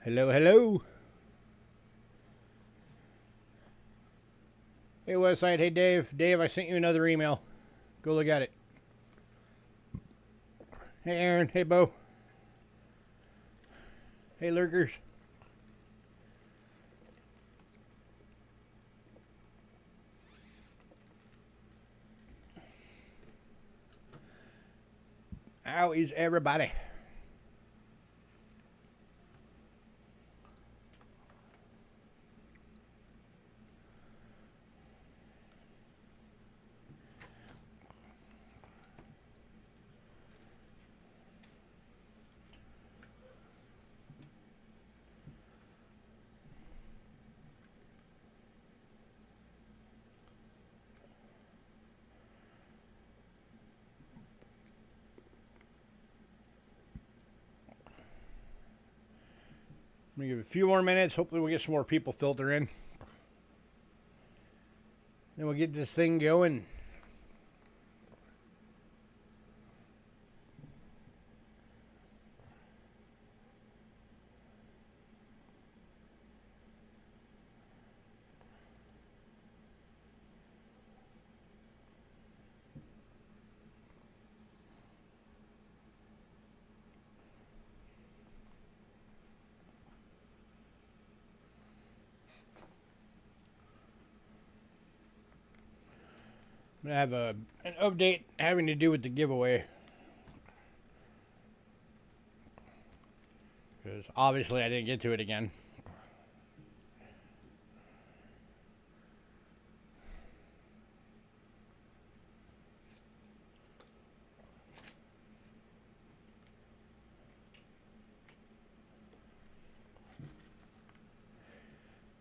Hello, hello. Hey, Westside. Hey, Dave. Dave, I sent you another email. Go look at it. Hey, Aaron. Hey, Bo. Hey, lurkers. How is everybody? Let me give it a few more minutes. Hopefully, we'll get some more people filter in. Then we'll get this thing going. I'm going to have an update having to do with the giveaway. Because obviously I didn't get to it again.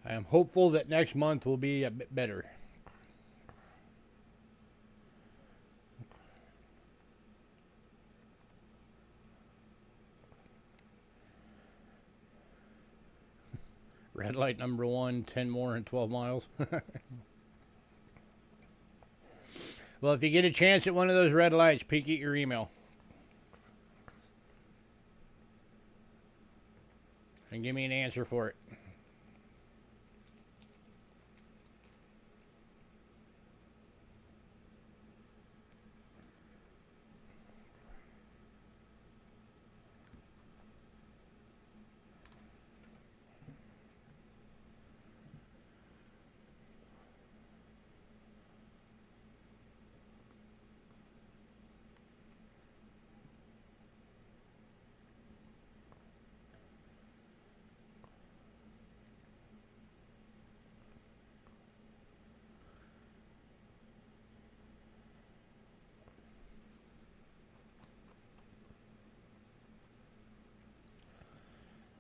I am hopeful that next month will be a bit better. Red light number 1, 10 more in 12 miles. Well, if you get a chance at one of those red lights, peek at your email. And give me an answer for it.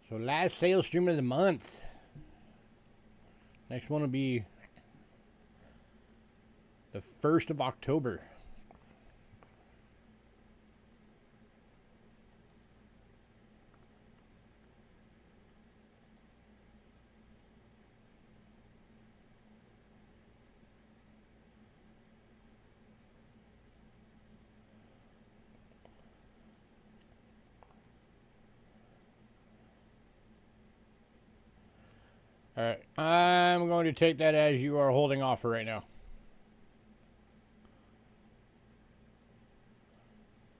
So last sales stream of the month. Next one will be the 1st of October. All right, I'm going to take that as you are holding off for right now.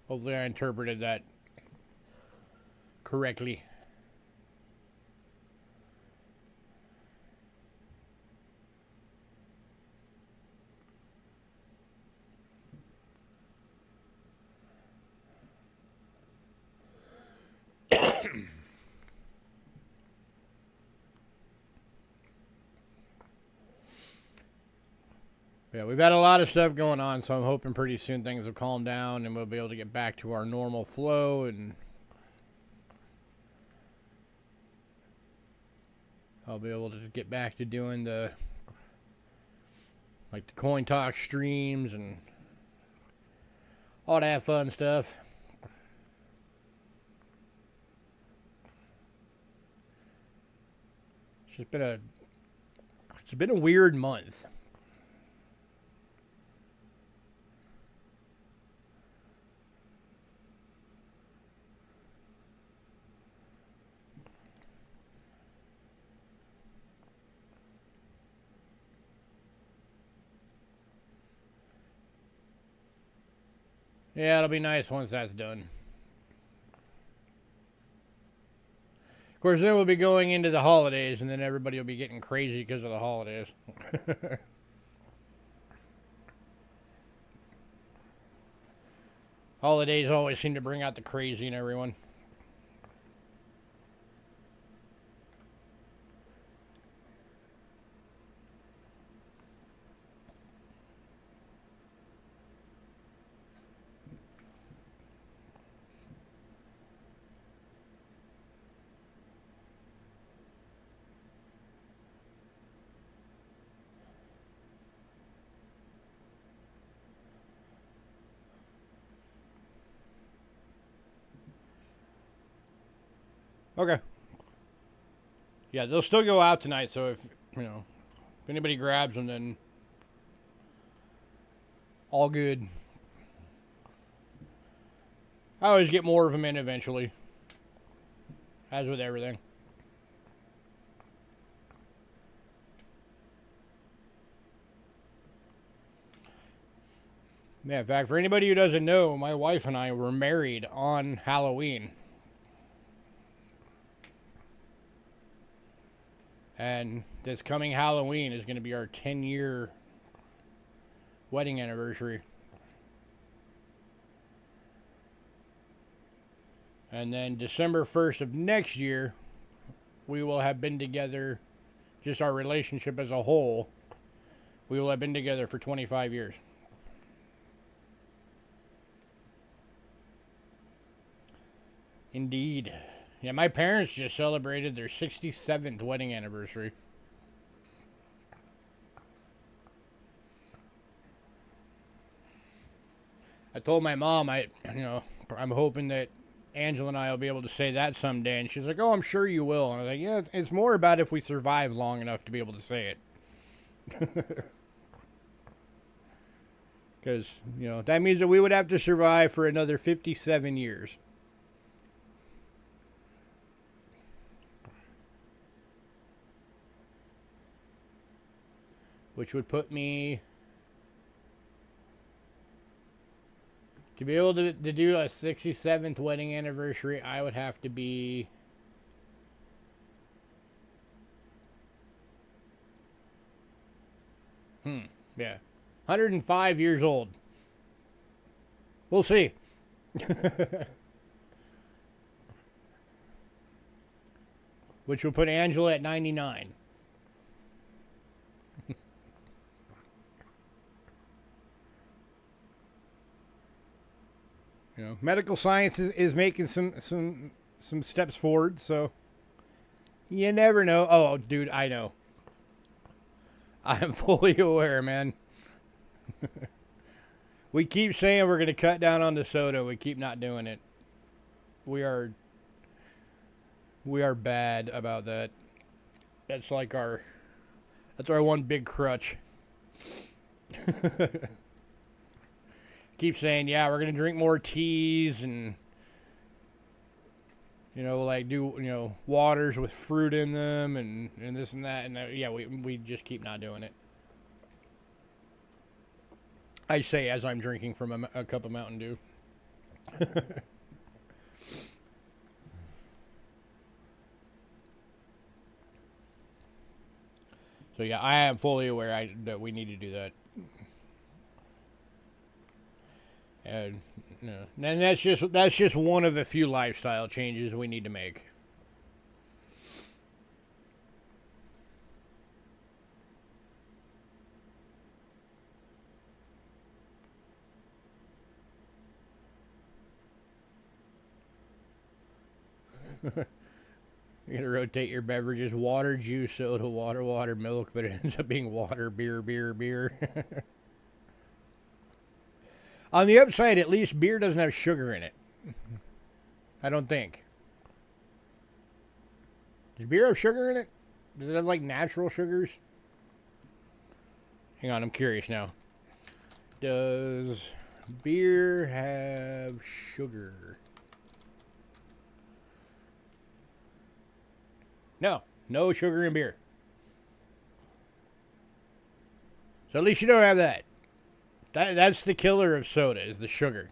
Hopefully I interpreted that correctly. Yeah, we've had a lot of stuff going on, so I'm hoping pretty soon things will calm down and we'll be able to get back to our normal flow, and I'll be able to get back to doing the coin talk streams and all that fun stuff. It's been a weird month. Yeah, it'll be nice once that's done. Of course, then we'll be going into the holidays, and then everybody will be getting crazy because of the holidays. Holidays always seem to bring out the crazy in everyone. Okay. Yeah, they'll still go out tonight, so if anybody grabs them, then all good. I always get more of them in eventually, as with everything. Yeah, in fact, for anybody who doesn't know, my wife and I were married on Halloween. And this coming Halloween is going to be our 10-year wedding anniversary. And then December 1st of next year, we will have been together, just our relationship as a whole, we will have been together for 25 years. Indeed. Yeah, my parents just celebrated their 67th wedding anniversary. I told my mom I'm hoping that Angela and I will be able to say that someday, and she's like, "Oh, I'm sure you will." And I was like, "Yeah, it's more about if we survive long enough to be able to say it." Because, that means that we would have to survive for another 57 years. Which would put me, to be able to do a 67th wedding anniversary, I would have to be yeah, 105 years old. We'll see. Which will put Angela at 99. Medical science is making some steps forward, so you never know. Oh, dude, I know. I'm fully aware, man. We keep saying we're going to cut down on the soda. We keep not doing it. We are bad about that. That's our one big crutch. Keep saying, yeah, we're going to drink more teas and, do, waters with fruit in them and this and that. And yeah, we just keep not doing it. I say as I'm drinking from a cup of Mountain Dew. So yeah, I am fully aware that we need to do that. And that's just one of the few lifestyle changes we need to make. You're going to rotate your beverages: water, juice, soda, water, milk, but it ends up being water, beer. On the upside, at least beer doesn't have sugar in it. I don't think. Does beer have sugar in it? Does it have like natural sugars? Hang on, I'm curious now. Does beer have sugar? No sugar in beer. So at least you don't have that. That's the killer of soda, is the sugar.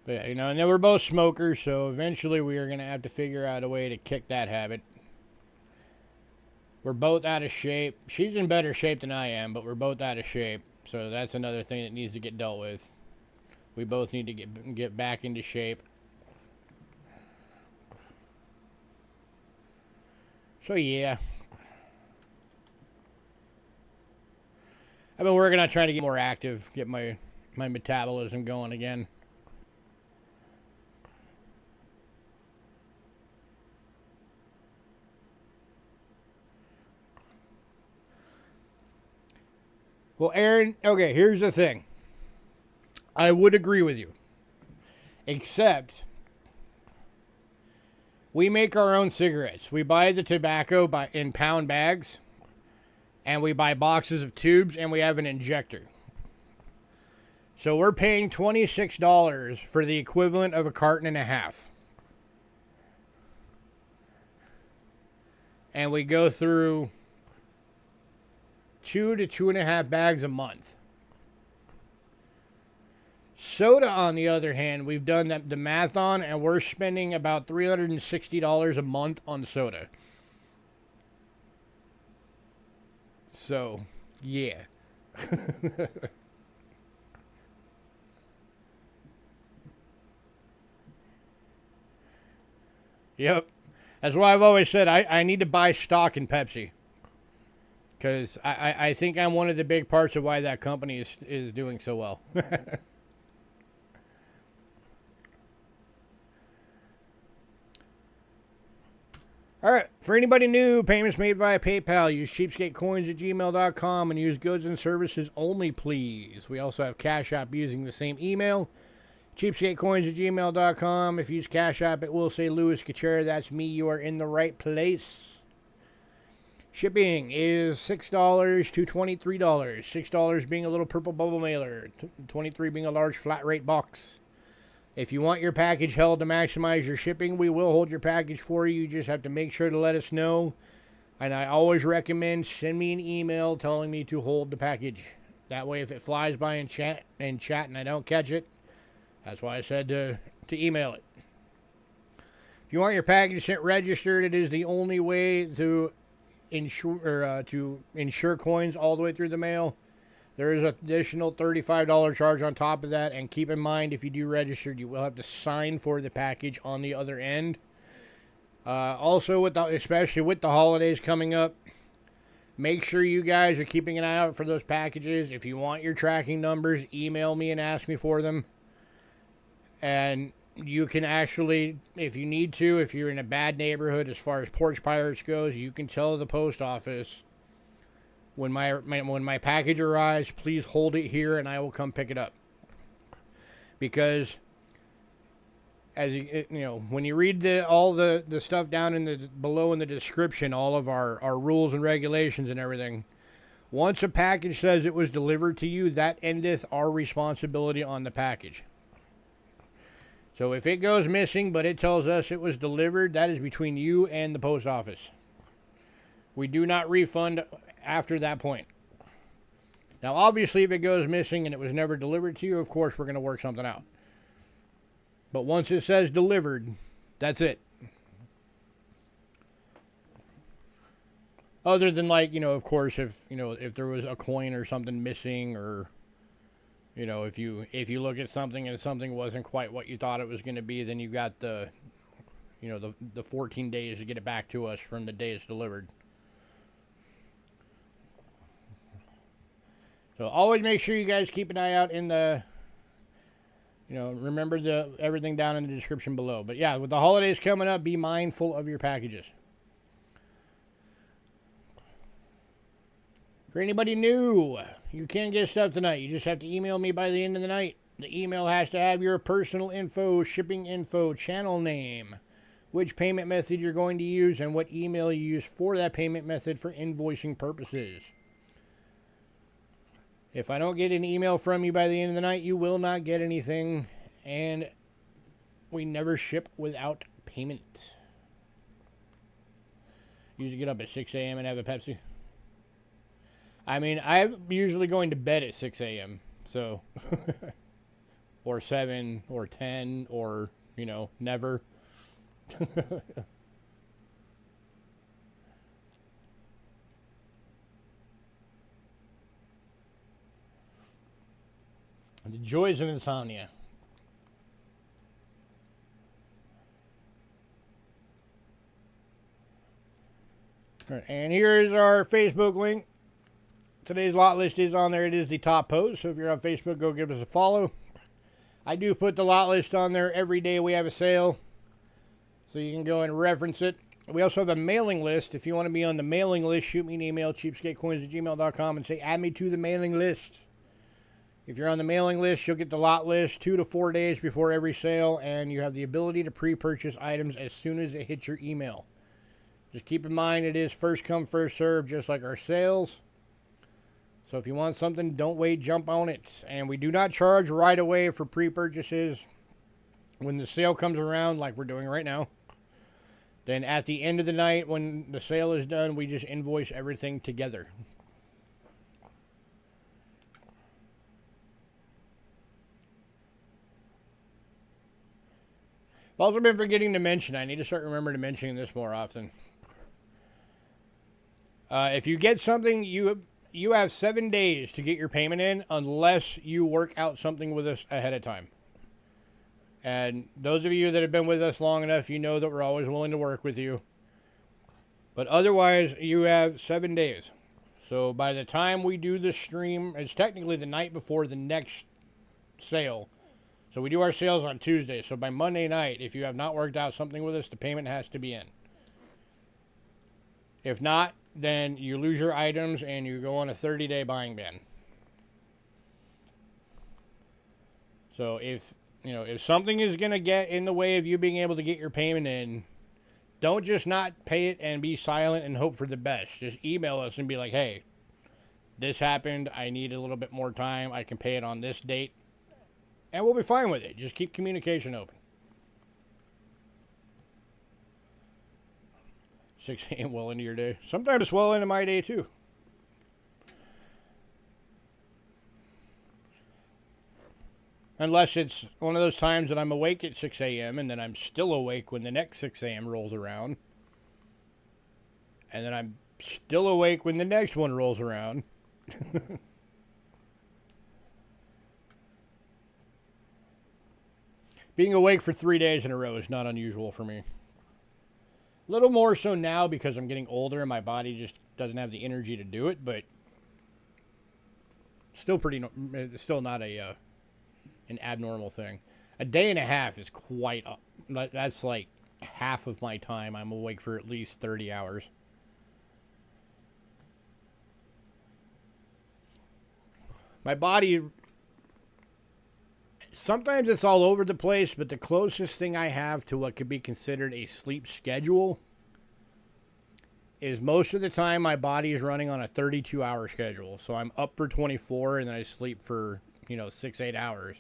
But yeah, you know, and then we're both smokers, so eventually we are going to have to figure out a way to kick that habit. We're both out of shape. She's in better shape than I am, but we're both out of shape. So that's another thing that needs to get dealt with. We both need to get back into shape. So yeah. I've been working on trying to get more active, get my metabolism going again. Well, Aaron, okay, here's the thing. I would agree with you. Except, we make our own cigarettes. We buy the tobacco in pound bags, and we buy boxes of tubes, and we have an injector. So we're paying $26 for the equivalent of a carton and a half. And we go through 2 to 2.5 bags a month. Soda, on the other hand, we've done the math on, and we're spending about $360 a month on soda. So, yeah. Yep. That's why I've always said I need to buy stock in Pepsi. Because I think I'm one of the big parts of why that company is doing so well. All right, for anybody new, payments made via PayPal. Use cheapskatecoins@gmail.com and use goods and services only, please. We also have Cash App using the same email, cheapskatecoins@gmail.com. If you use Cash App, it will say Louis Kachera. That's me. You are in the right place. Shipping is $6 to $23. $6 being a little purple bubble mailer, $23 being a large flat rate box. If you want your package held to maximize your shipping, we will hold your package for you. You just have to make sure to let us know. And I always recommend send me an email telling me to hold the package. That way, if it flies by in chat and I don't catch it, that's why I said to email it. If you want your package sent registered, it is the only way to insure coins all the way through the mail. There is an additional $35 charge on top of that, and keep in mind, if you do register, you will have to sign for the package on the other end. Also, especially with the holidays coming up, make sure you guys are keeping an eye out for those packages. If you want your tracking numbers, email me and ask me for them. And you can actually, if you need to, if you're in a bad neighborhood as far as porch pirates goes, you can tell the post office, when my package arrives, please hold it here and I will come pick it up. Because as you know, when you read all the stuff down below in the description, all of our rules and regulations and everything, once a package says it was delivered to you, that endeth our responsibility on the package. So if it goes missing but it tells us it was delivered, that is between you and the post office. We do not refund after that point. Now, obviously, if it goes missing and it was never delivered to you, of course, we're going to work something out. But once it says delivered, that's it. Other than, like, you know, of course, if there was a coin or something missing, or, you know, if you look at something and something wasn't quite what you thought it was going to be, then you got the 14 days to get it back to us from the day it's delivered. So always make sure you guys keep an eye out in the, remember everything down in the description below. But yeah, with the holidays coming up, be mindful of your packages. For anybody new, you can get stuff tonight. You just have to email me by the end of the night. The email has to have your personal info, shipping info, channel name, which payment method you're going to use, and what email you use for that payment method for invoicing purposes. If I don't get an email from you by the end of the night, you will not get anything, and we never ship without payment. Usually get up at 6 a.m. and have a Pepsi. I mean, I'm usually going to bed at 6 a.m., so or 7 or 10 or, you know, never. The joys of insomnia. All right, and here is our Facebook link. Today's lot list is on there. It is the top post. So if you're on Facebook, go give us a follow. I do put the lot list on there every day we have a sale, so you can go and reference it. We also have a mailing list. If you want to be on the mailing list, shoot me an email, cheapskatecoins@gmail.com, and say, add me to the mailing list. If you're on the mailing list, you'll get the lot list 2 to 4 days before every sale, and you have the ability to pre-purchase items as soon as it hits your email. Just keep in mind, it is first come, first serve, just like our sales. So if you want something, don't wait, jump on it. And we do not charge right away for pre-purchases. When the sale comes around, like we're doing right now, then at the end of the night, when the sale is done, we just invoice everything together. I've also been forgetting to mention, I need to start remembering to mention this more often. If you get something, you have 7 days to get your payment in unless you work out something with us ahead of time. And those of you that have been with us long enough, you know that we're always willing to work with you. But otherwise, you have 7 days. So by the time we do the stream, it's technically the night before the next sale. So we do our sales on Tuesday. So by Monday night, if you have not worked out something with us, the payment has to be in. If not, then you lose your items and you go on a 30-day buying ban. So if something is going to get in the way of you being able to get your payment in, don't just not pay it and be silent and hope for the best. Just email us and be like, hey, this happened. I need a little bit more time. I can pay it on this date. And we'll be fine with it. Just keep communication open. 6 a.m. well into your day. Sometimes well into my day, too. Unless it's one of those times that I'm awake at 6 a.m. and then I'm still awake when the next 6 a.m. rolls around. And then I'm still awake when the next one rolls around. Being awake for 3 days in a row is not unusual for me. A little more so now because I'm getting older and my body just doesn't have the energy to do it, but still still not an abnormal thing. A day and a half is quite, that's like half of my time. I'm awake for at least 30 hours. My body, sometimes it's all over the place, but the closest thing I have to what could be considered a sleep schedule is most of the time my body is running on a 32-hour schedule. So I'm up for 24 and then I sleep for, 6-8 hours.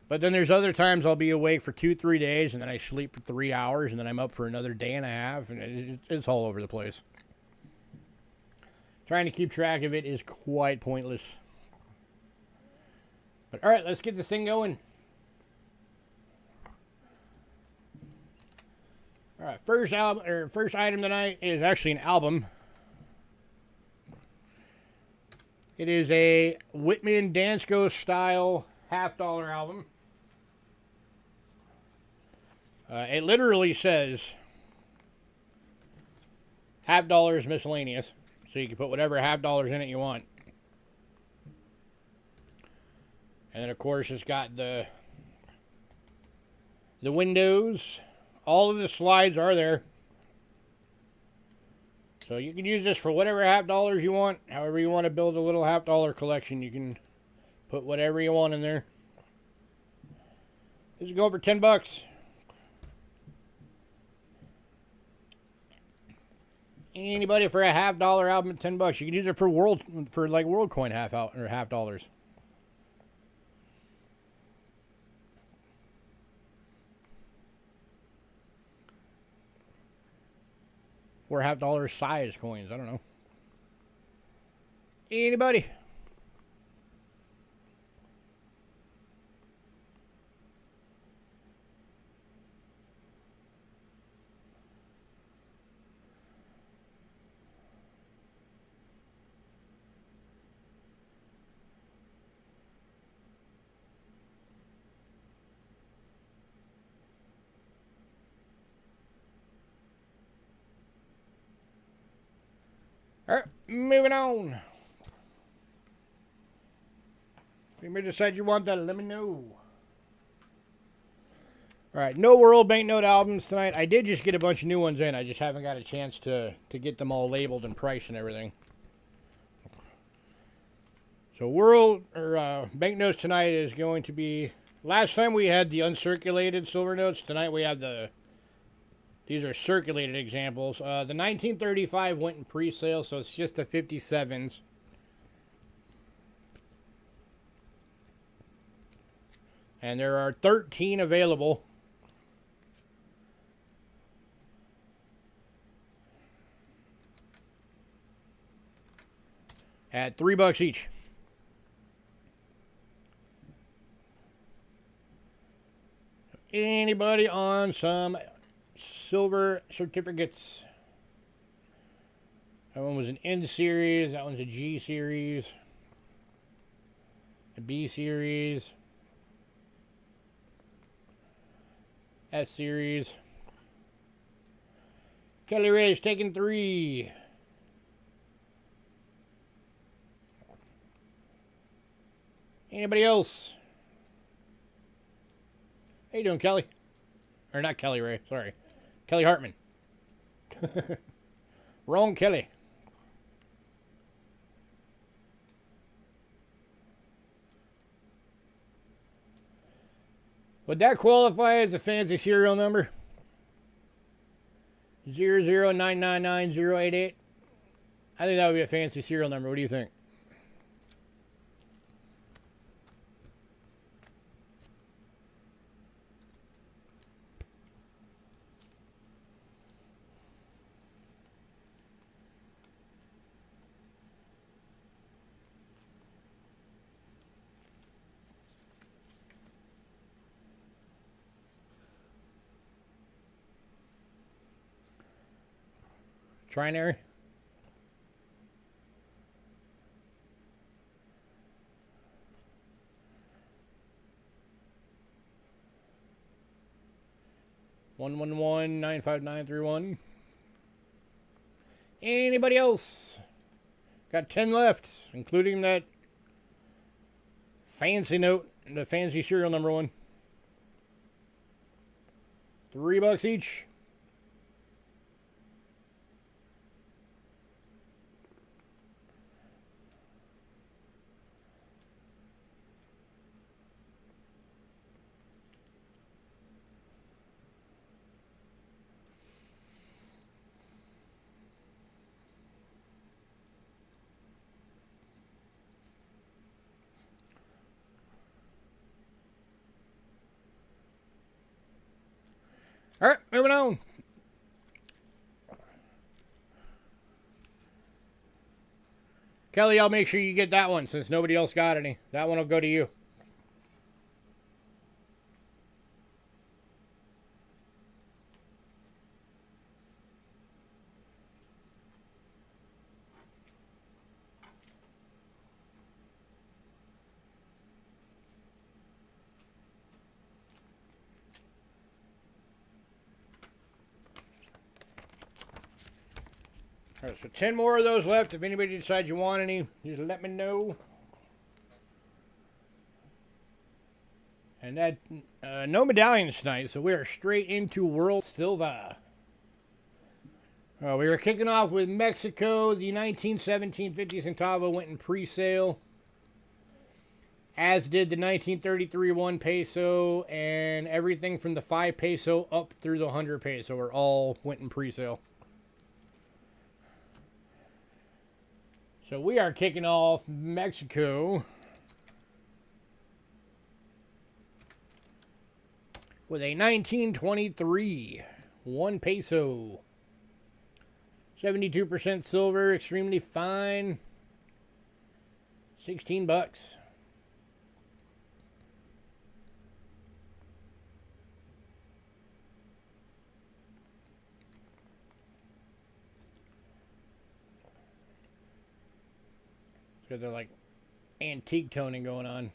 But then there's other times I'll be awake for 2-3 days and then I sleep for 3 hours and then I'm up for another day and a half, and it's all over the place. Trying to keep track of it is quite pointless. But all right, let's get this thing going. All right, first item tonight is actually an album. It is a Whitman Dansko style $50 album. It literally says $50 miscellaneous, so you can put whatever $50 in it you want. And then, of course, it's got the windows. All of the slides are there. So you can use this for whatever $50 you want. However you want to build a little $50 collection, you can put whatever you want in there. This is going for $10. Anybody for a $50 album at $10. You can use it for world coin half dollars. Or $50 size coins. I don't know. Anybody? All right, moving on. If you may decide you want that, let me know. All right, no World Banknote albums tonight. I did just get a bunch of new ones in. I just haven't got a chance to get them all labeled and priced and everything. So banknotes tonight is going to be... Last time we had the uncirculated silver notes. Tonight we have these are circulated examples. The 1935 went in pre-sale, so it's just the 57s. And there are 13 available. At $3 each. Anybody on some silver certificates? That one was an N series. That one's a G series. A B series. S series. Kelly Ray's taking 3. Anybody else? How you doing, Kelly? Or not Kelly Ray, sorry. Kelly Hartman. Wrong Kelly. Would that qualify as a fancy serial number? 00999-088? I think that would be a fancy serial number. What do you think? Trinary? $111-95931. Anybody else? Got 10 left, including that fancy note, the fancy serial number one. $3 each. All right, moving on. Kelly, I'll make sure you get that one since nobody else got any. That one will go to you. All right, so 10 more of those left. If anybody decides you want any, just let me know. And that, no medallions tonight, so we are straight into World Silver. We were kicking off with Mexico. The 1917 50 centavo went in pre-sale, as did the 1933 1 peso, and everything from the 5 peso up through the 100 peso are all went in pre-sale. So we are kicking off Mexico with a 1923 1 peso. 72% silver, extremely fine. $16. It's got the like antique toning going on.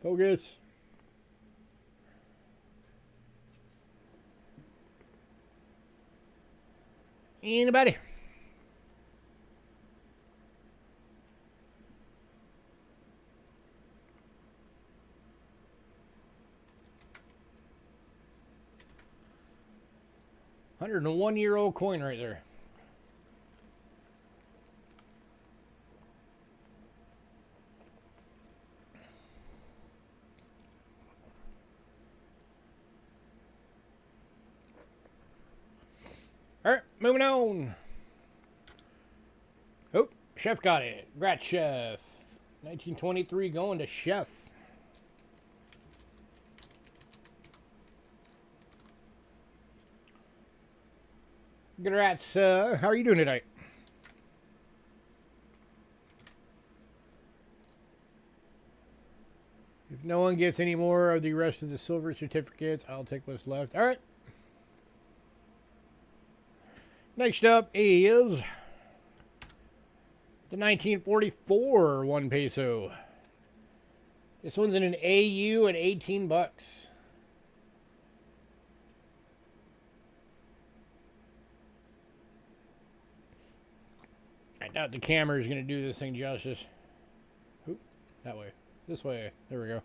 Focus. Anybody? $101-year-old coin right there. All right, moving on. Oh, Chef got it. Congrats, Chef. 1923 going to Chef. Congrats. How are you doing tonight? If no one gets any more of the rest of the silver certificates, I'll take what's left. All right. Next up is the 1944 1 peso. This one's in an AU at 18 bucks. I doubt the camera is going to do this thing justice. Oop, that way. This way. There we go.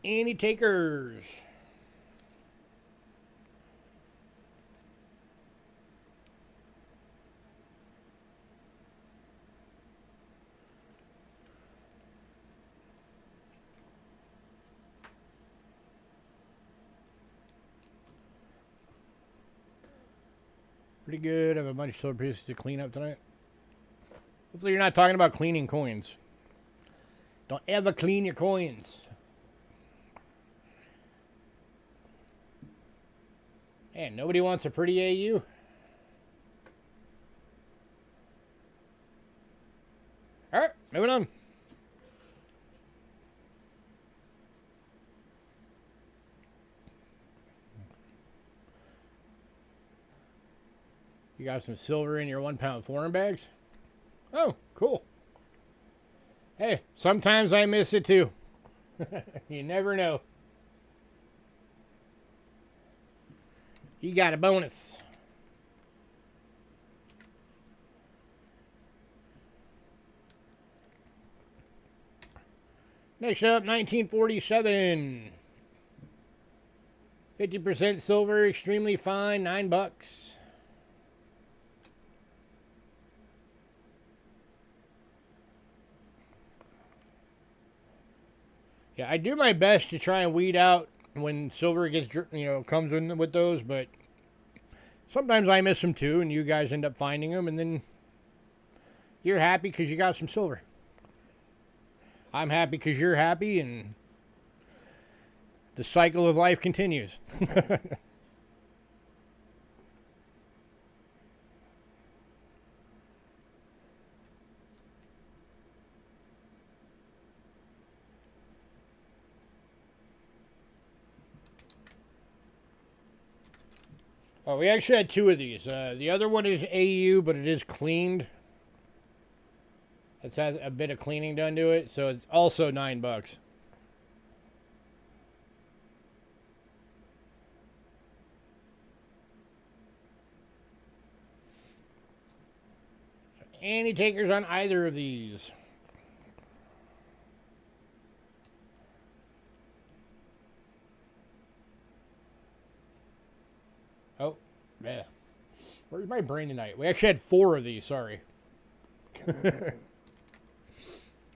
Any takers? Pretty good. I have a bunch of silver pieces to clean up tonight. Hopefully you're not talking about cleaning coins. Don't ever clean your coins. Man, nobody wants a pretty AU. Alright, moving on. You got some silver in your 1 pound foreign bags? Oh, cool. Hey, sometimes I miss it too. You never know. You got a bonus. Next up, 1947. 50% silver, extremely fine, 9 bucks. Yeah, I do my best to try and weed out when silver gets, comes in with those, but sometimes I miss them too, and you guys end up finding them, and then you're happy because you got some silver. I'm happy because you're happy, and the cycle of life continues. Oh, we actually had 2 of these. The other one is AU, but it is cleaned. It has a bit of cleaning done to it, so it's also 9 bucks. So any takers on either of these? Oh, yeah. Where's my brain tonight? We actually had 4 of these, sorry.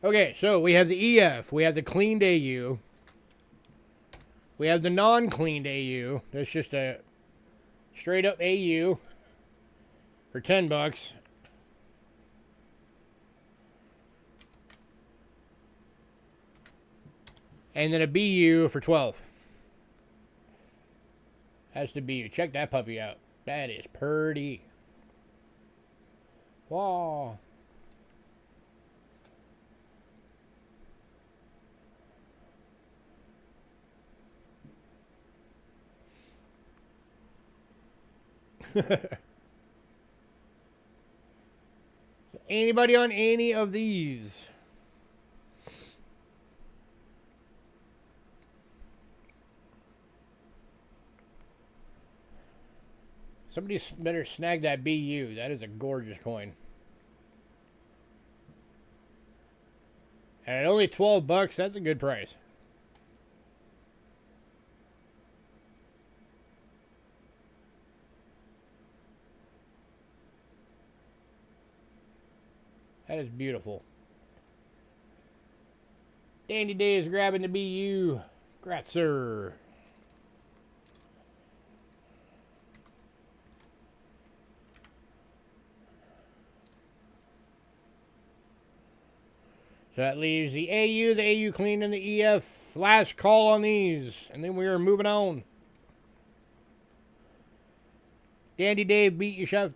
Okay, so we have the EF, we have the cleaned AU, we have the non-cleaned AU. That's just a straight up AU for 10 bucks. And then a BU for 12. That's the BU. Check that puppy out. That is pretty. Wow. Anybody on any of these? Somebody better snag that BU. That is a gorgeous coin. And at only 12 bucks, that's a good price. That is beautiful. Dandy Day is grabbing the BU. Gratzer. So that leaves the AU clean, and the EF. Last call on these. And then we are moving on. Dandy Dave beat you, Chef.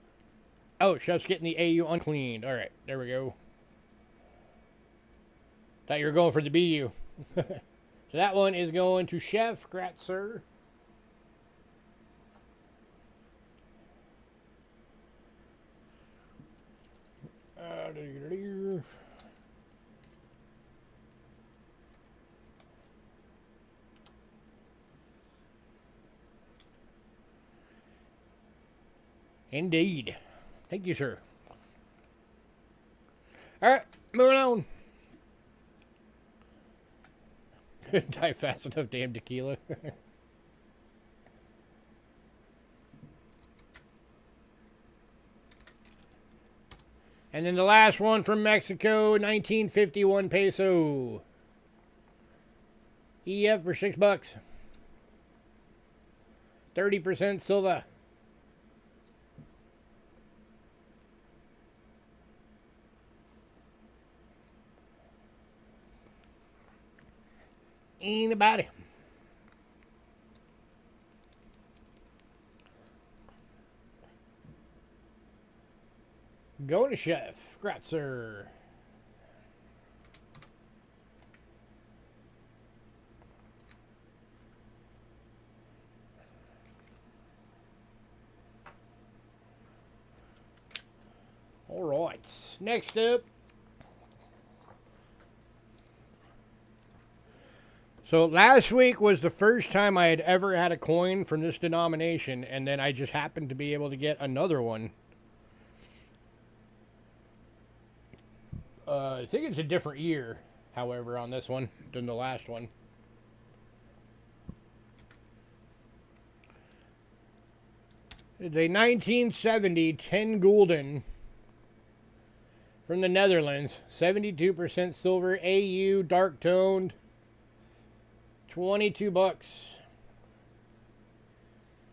Oh, Chef's getting the AU uncleaned. All right, there we go. Thought you were going for the BU. So that one is going to Chef Gratzer. Indeed. Thank you, sir. All right, moving on. Couldn't die fast enough, damn tequila. And then the last one from Mexico, 1951 peso. EF for $6. 30% silver. Anybody? Going to Chef Gratzer. All right. Next up. So last week was the first time I had ever had a coin from this denomination, and then I just happened to be able to get another one. I think it's a different year, however, on this one than the last one. It's a 1970 10 gulden from the Netherlands. 72% silver, AU, dark toned. 22 bucks.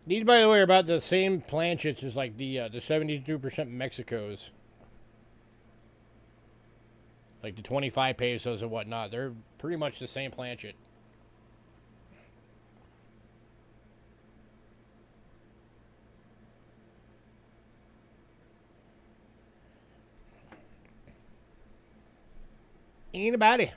These, by the way, are about the same planchets as like the 72% Mexico's. Like the 25 pesos and whatnot. They're pretty much the same planchet. Anybody?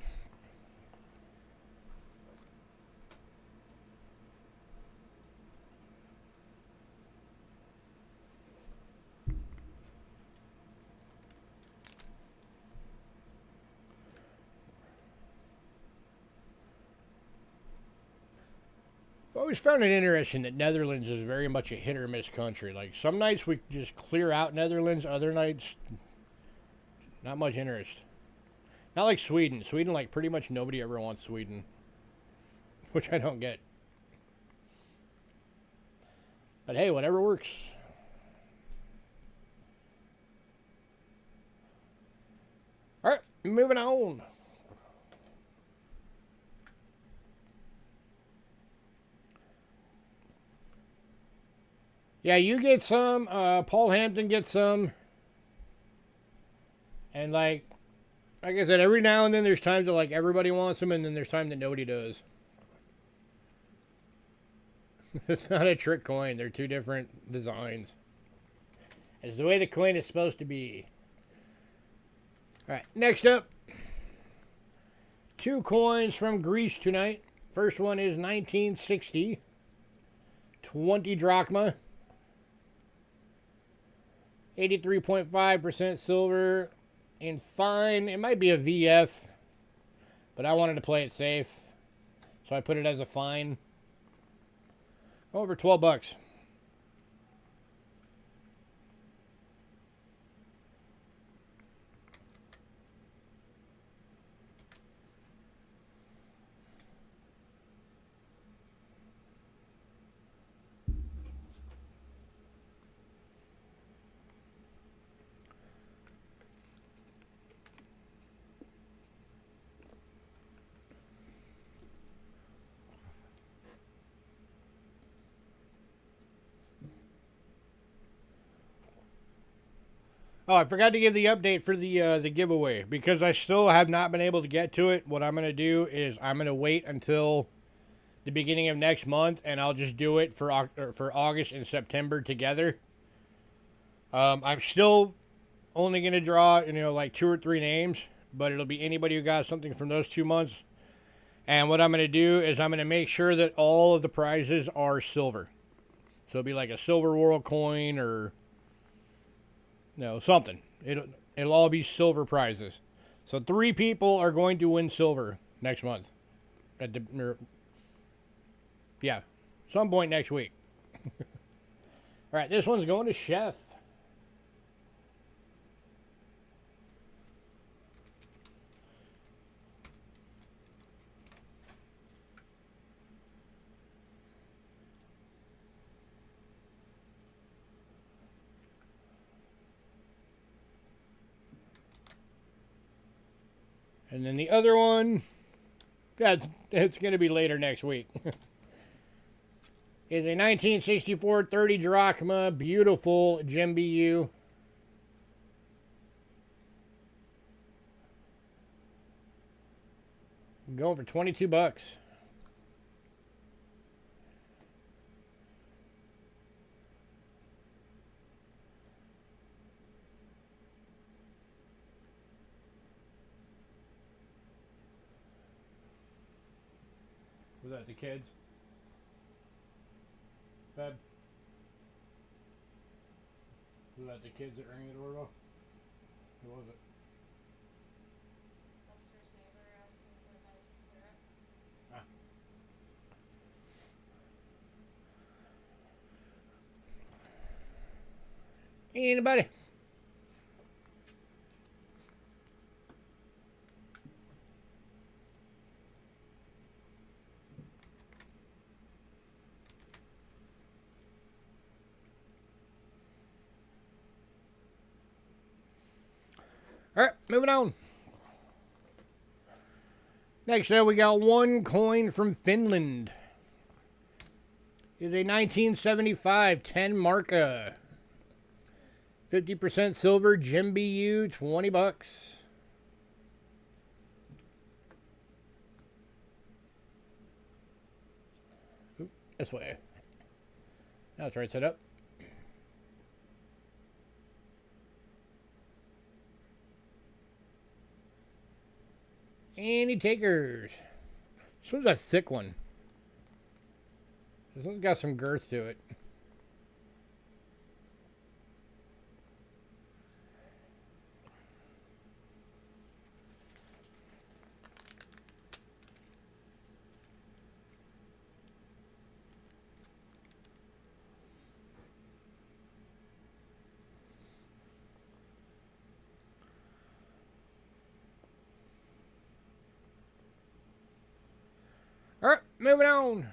I've always found it interesting that Netherlands is very much a hit or miss country. Like some nights we just clear out Netherlands, other nights not much interest. Not like Sweden. Sweden, like pretty much nobody ever wants Sweden, which I don't get. But hey, whatever works. All right, moving on. Yeah, you get some. Paul Hampton gets some. And like I said, every now and then there's times that like everybody wants them, and then there's time that nobody does. It's not a trick coin. They're two different designs. It's the way the coin is supposed to be. All right, next up. Two coins from Greece tonight. First one is 1960. 20 drachma. 83.5% silver. And fine. It might be a VF. But I wanted to play it safe. So I put it as a fine. Over 12 bucks. Oh, I forgot to give the update for the giveaway because I still have not been able to get to it. What I'm gonna do is I'm gonna wait until the beginning of next month, and I'll just do it for August and September together. I'm still only gonna draw, like 2 or 3 names, but it'll be anybody who got something from those 2 months. And what I'm gonna do is I'm gonna make sure that all of the prizes are silver. So it'll be like a silver world coin or something. It'll all be silver prizes. So 3 people are going to win silver next month. Yeah, some point next week. All right, this one's going to Chef. And then the other one, it's going to be later next week. Is a 1964 30 drachma, beautiful gem BU. Going for $22. Was that the kids? Beb? Was that the kids that rang the doorbell? Who was it? Upstairs neighbor asking for a nice syrup. Ah. Anybody? All right, moving on. Next up, we got one coin from Finland. It's a 1975 10 marca. 50% silver, gem BU, $20. Oop, this way. Now it's right set up. Any takers? This one's a thick one. This one's got some girth to it. All right, moving on.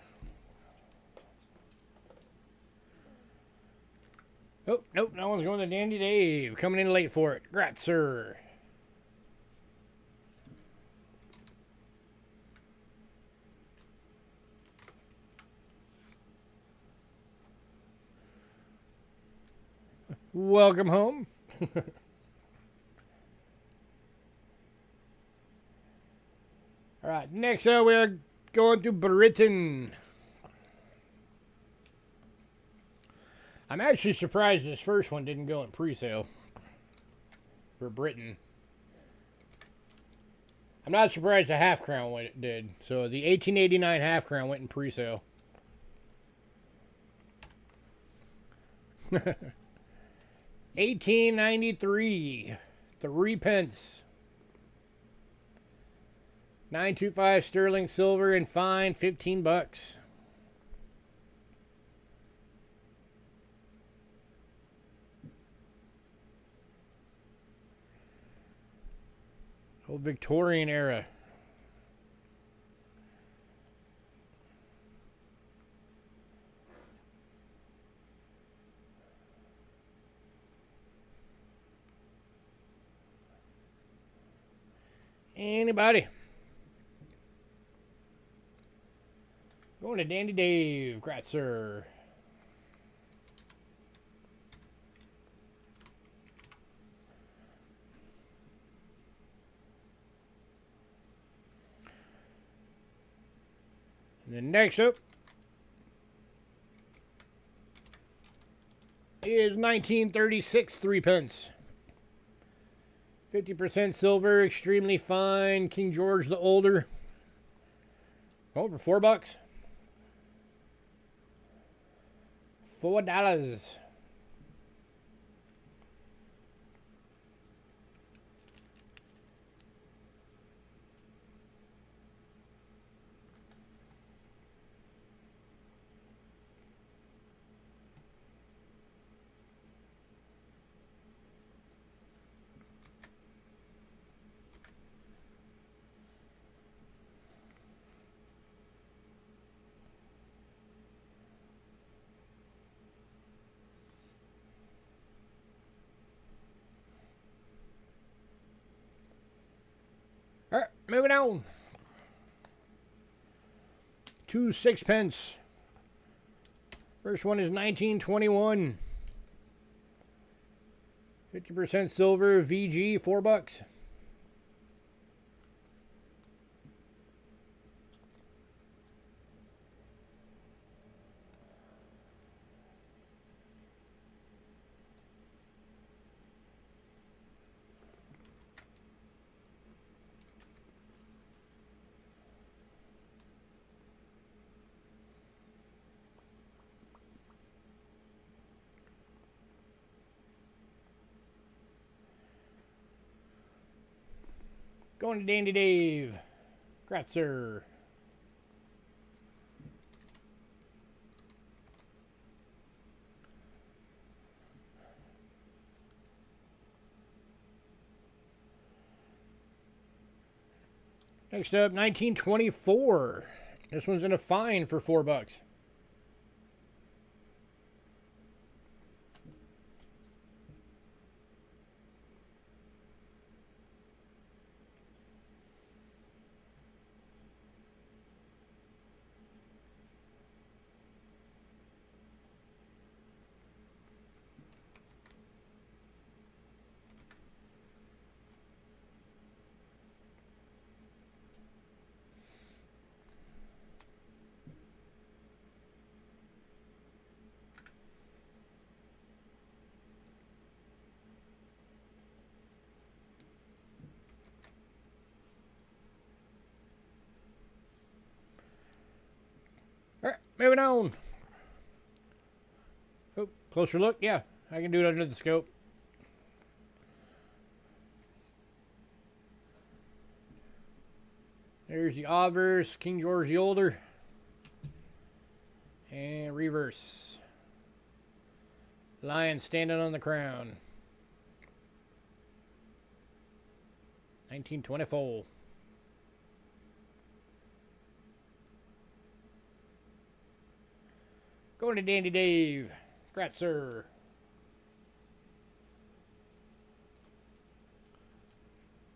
Oh, nope, that one's going to Dandy Dave. Coming in late for it. Grats, sir. Welcome home. All right, next up we're going to Britain. I'm actually surprised this first one didn't go in pre-sale for Britain. I'm not surprised the half crown when it did. So the 1889 half crown went in pre-sale. 1893, 3 pence. 925 sterling silver and fine, $15. Old Victorian era. Anybody? Going to Dandy Dave. Grats, sir. And then next up is 1936 3 pence. 50% silver, extremely fine, King George the Older. Oh, for $4. $4. All right, moving on. 2 6 pence. First one is 1921. 50% silver, VG, $4. Going to Dandy Dave. Gratzer. Next up, 1924. This one's in a fine for $4. All right, moving on. Oh, closer look. Yeah, I can do it under the scope. There's the obverse, King George the Older. And reverse. Lion standing on the crown. 1924. Going to Dandy Dave. Gratzer.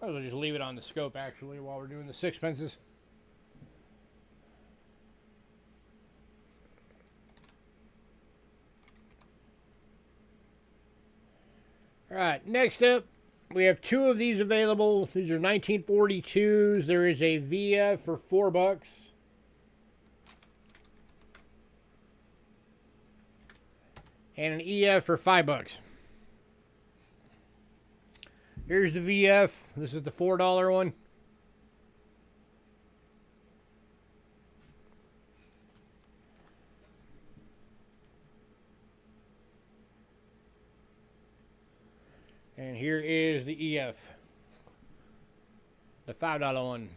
Might as well just leave it on the scope actually while we're doing the sixpences. Alright, next up, we have two of these available. These are 1942s. There is a VF for $4. And an EF for $5. Here's the VF. This is the $4 one. And here is the EF. The $5 one.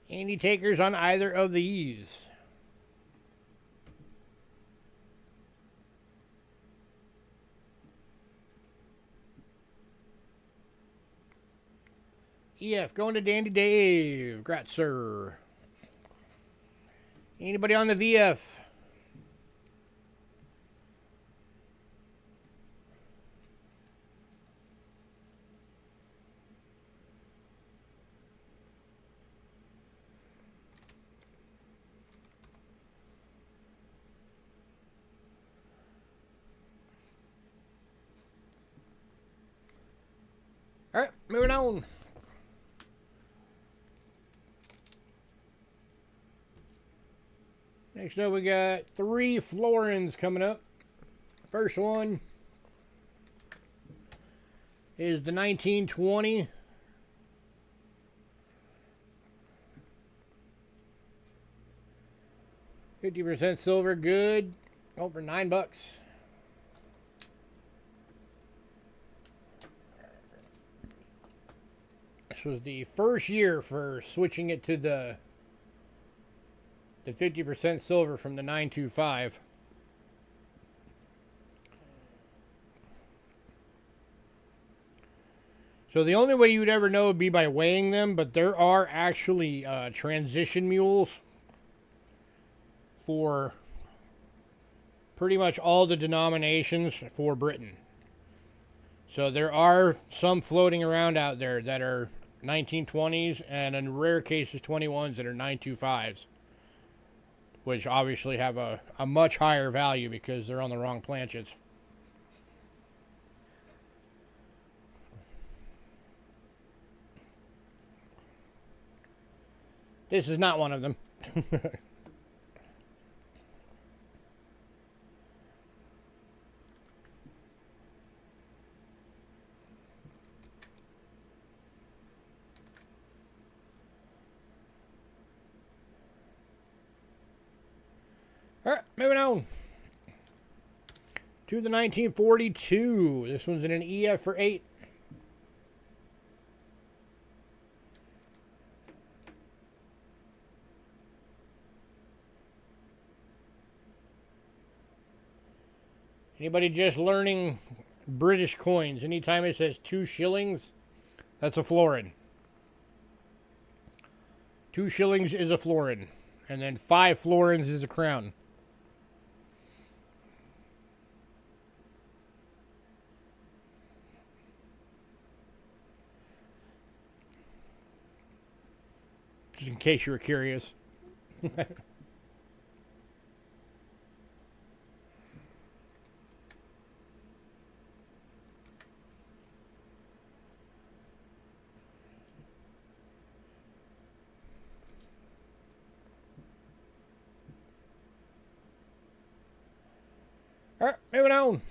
Any takers on either of these? EF going to Dandy Dave. Gratzer. Anybody on the VF? All right, moving on. Next up, we got 3 florins coming up. First one is the 1920. $50 silver, good. Over $9. This was the first year for switching it to the 50% silver from the 925. So the only way you would ever know would be by weighing them, but there are actually transition mules for pretty much all the denominations for Britain. So there are some floating around out there that are 1920s and in rare cases 21s that are 925s, which obviously have a much higher value because they're on the wrong planchets. This is not one of them. All right, moving on to the 1942. This one's in an EF for 8. Anybody just learning British coins? Anytime it says 2 shillings, that's a florin. 2 shillings is a florin. And then 5 florins is a crown. Just in case you were curious. All right, moving on.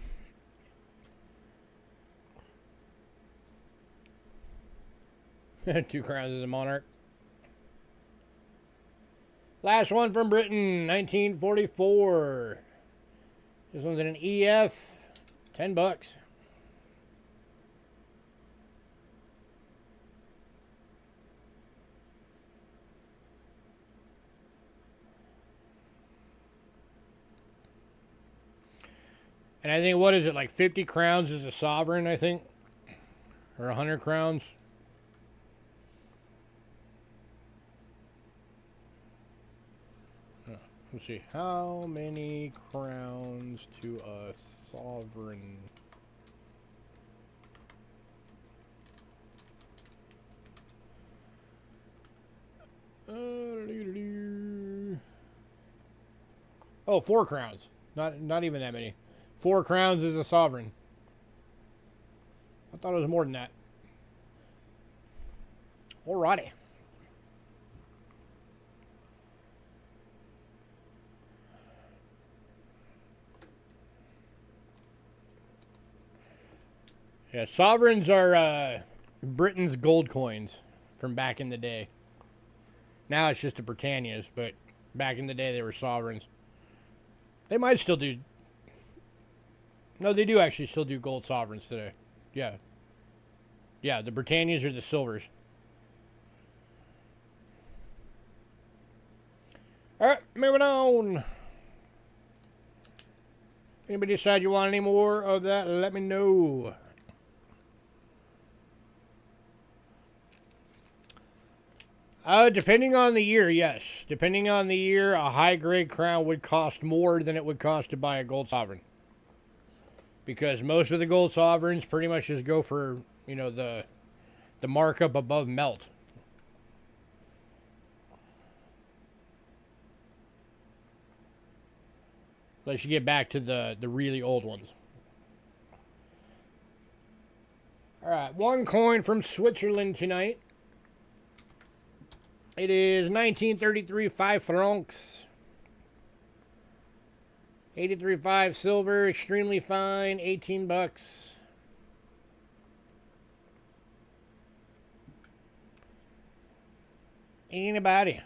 Two crowns is a monarch. Last one from Britain, 1944. This one's in an EF, $10. And I think, what is it, like 50 crowns is a sovereign, I think? Or 100 crowns? Let's see. How many crowns to a sovereign? Oh, 4 crowns. Not even that many. 4 crowns is a sovereign. I thought it was more than that. Alrighty. Yeah, sovereigns are Britain's gold coins from back in the day. Now it's just the Britannias, but back in the day they were sovereigns. They might still do. No, they do actually still do gold sovereigns today. Yeah. Yeah, the Britannias are the silvers. Alright, moving on. Anybody decide you want any more of that, let me know. Depending on the year, yes. Depending on the year, a high-grade crown would cost more than it would cost to buy a gold sovereign. Because most of the gold sovereigns pretty much just go for, you know, the markup above melt. Unless you get back to the really old ones. All right, one coin from Switzerland tonight. It is 1933 5 francs. 83.5 silver, extremely fine, 18 bucks. Anybody?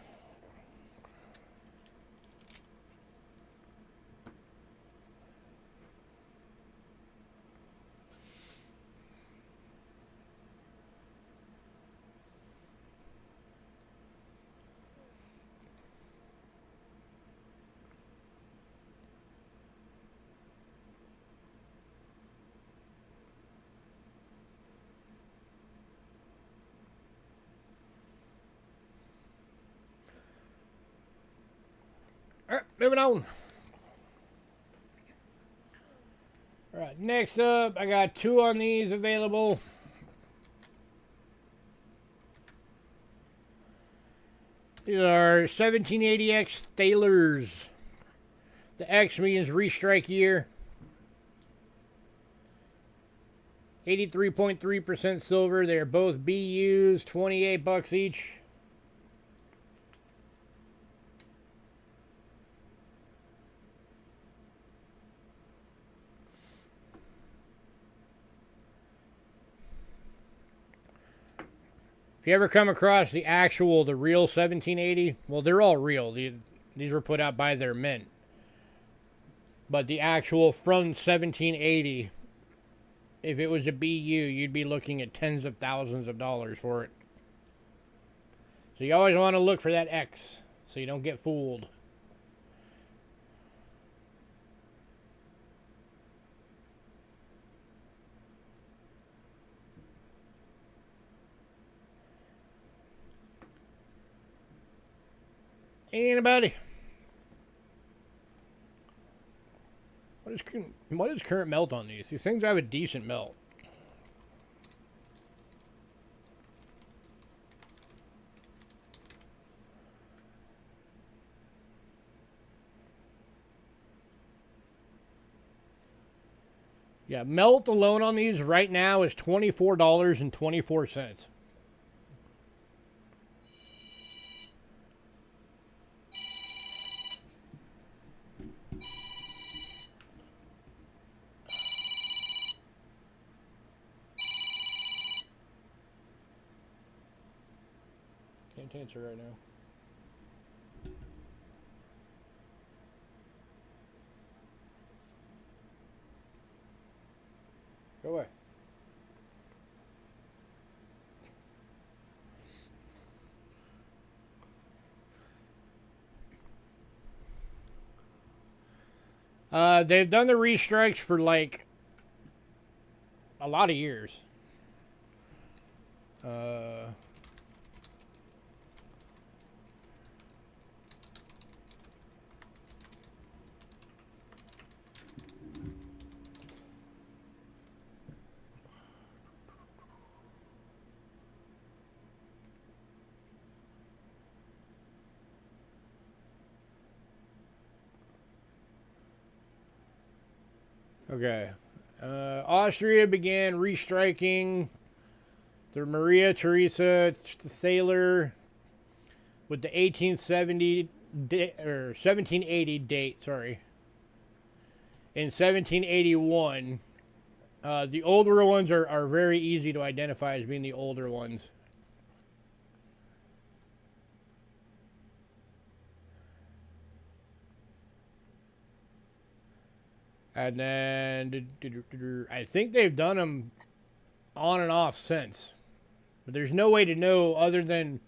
All right, moving on. All right, next up, I got 2 on these available. These are 1780X Thalers. The X means restrike year. 83.3% silver. They're both BUs, 28 bucks each. If you ever come across the real 1780, well, they're all real. These were put out by their mint. But the actual from 1780, if it was a BU, you'd be looking at tens of thousands of dollars for it. So you always want to look for that X so you don't get fooled. Anybody? What is current melt on these? These things have a decent melt. Yeah, melt alone on these right now is $24.24. Can't answer right now. Go away. They've done the restrikes for like a lot of years. Okay. Austria began restriking the Maria Theresa Thaler with the 1780 date, sorry. In 1781. The older ones are very easy to identify as being the older ones. And then I think they've done them on and off since. But there's no way to know other than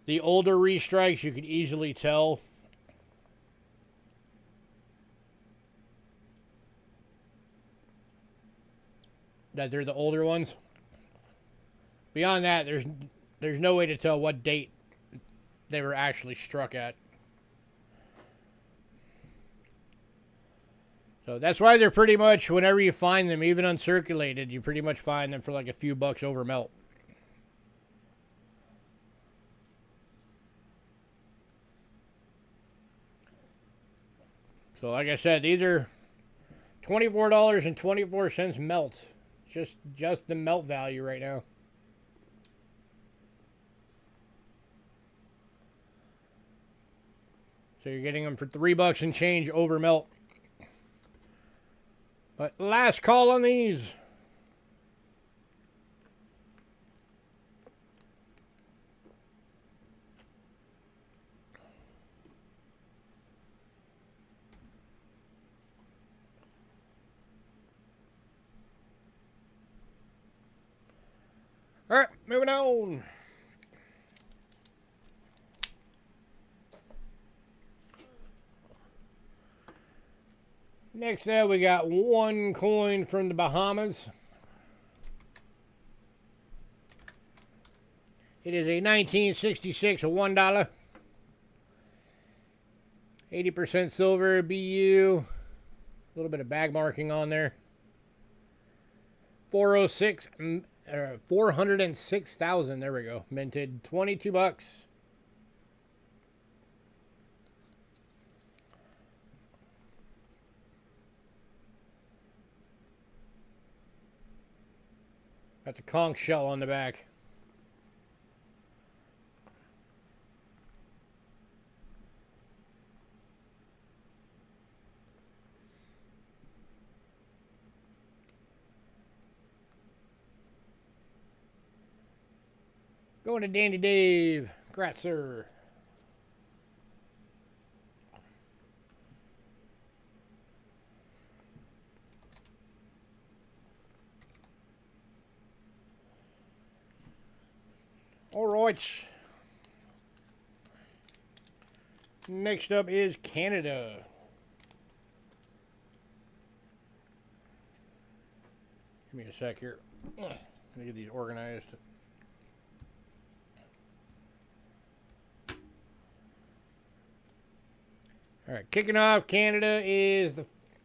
the older restrikes. You could easily tell that they're the older ones. Beyond that, there's no way to tell what date they were actually struck at. So that's why they're pretty much, whenever you find them, even uncirculated, you pretty much find them for like a few bucks over melt. So like I said, these are $24.24 melt Just the melt value right now. So you're getting them for $3 and change over melt. But last call on these. All right, moving on. Next up, we got one coin from the Bahamas. It is a 1966 $1. 80% silver, BU. A little bit of bag marking on there. 406,000. There we go. Minted $22. Got the conch shell on the back. Going to Dandy Dave. Gratzer. All right. Next up is Canada. Give me a sec here. Let me get these organized. All right, kicking off Canada is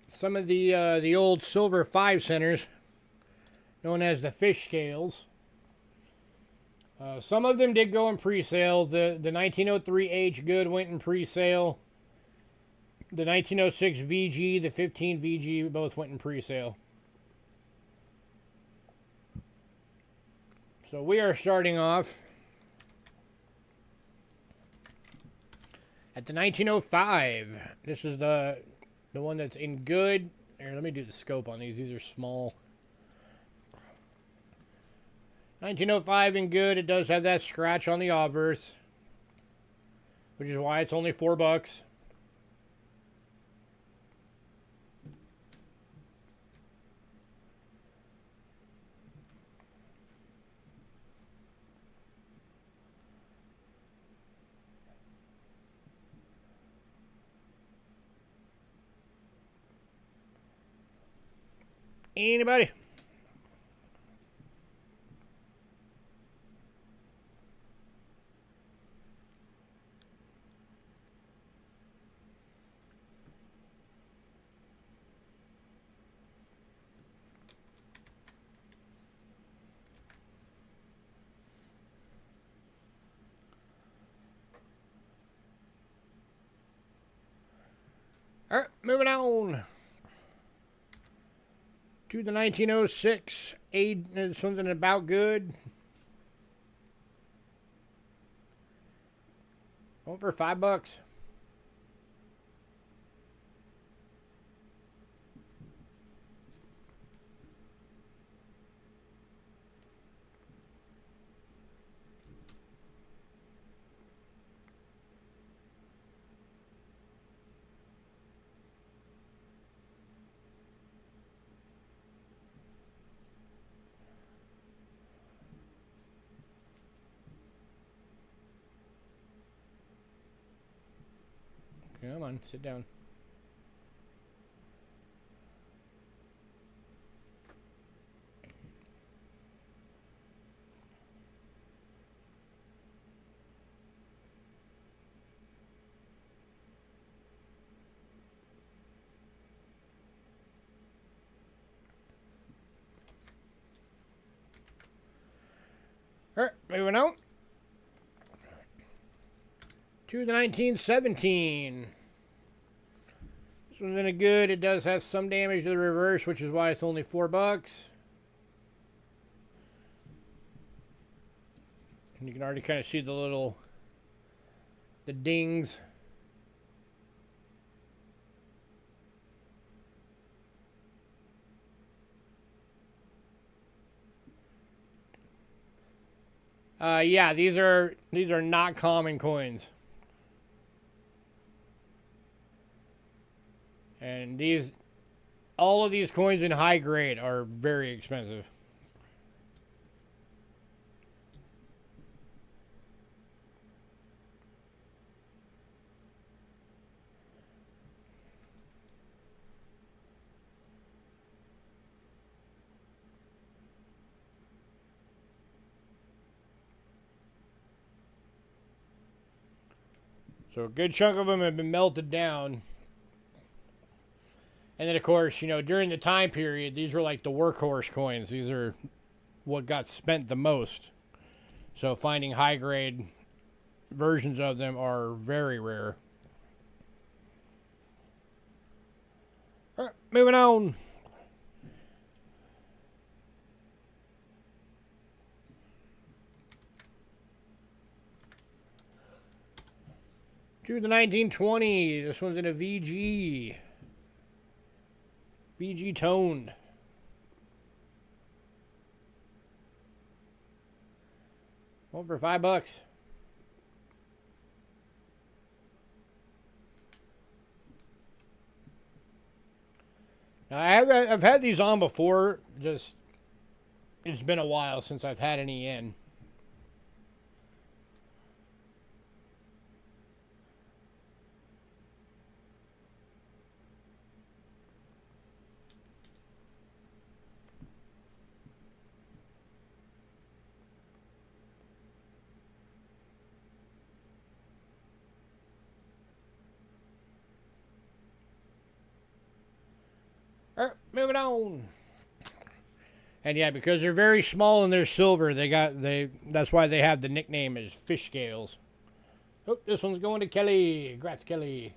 some of the old silver 5 centers, known as the fish scales. Some of them did go in pre-sale. The 1903 H good went in pre-sale. The 1906 VG, the 15 VG, both went in pre-sale. So we are starting off at the 1905. This is the one that's in good. Here, let me do the scope on these. These are small. 1905 in good. It does have that scratch on the obverse, which is why it's only $4. Anybody? All right, moving on to the 1906. Something about good. Over $5. Come on, sit down. All right, moving on to the 1917. This one's in a good. It does have some damage to the reverse, which is why it's only $4. You can already kind of see the dings. Yeah, these are not common coins. And all of these coins in high grade are very expensive. So a good chunk of them have been melted down. And then, of course, during the time period, these were like the workhorse coins. These are what got spent the most. So finding high-grade versions of them are very rare. All right, moving on. To the 1920. This one's in a VG. VG toned. Well, for $5. Now, I've had these on before. Just it's been a while since I've had any in. All right, moving on. And yeah, because they're very small and they're silver, that's why they have the nickname as fish scales. Oh, this one's going to Kelly. Congrats, Kelly.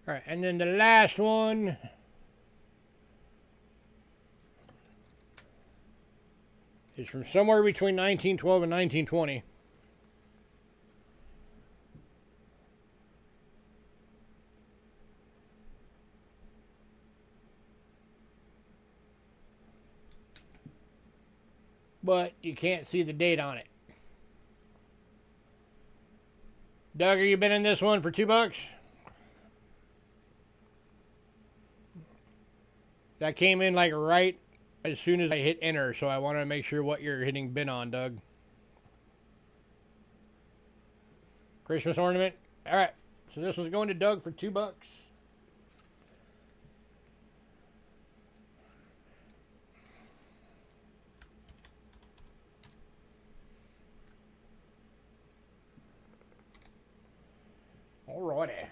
All right, and then the last one is from somewhere between 1912 and 1920. But you can't see the date on it. Doug, are you been in this one for $2? That came in like right as soon as I hit enter, so I want to make sure what you're hitting bin on, Doug. Christmas ornament. All right, so this one's going to Doug for $2. Alrighty.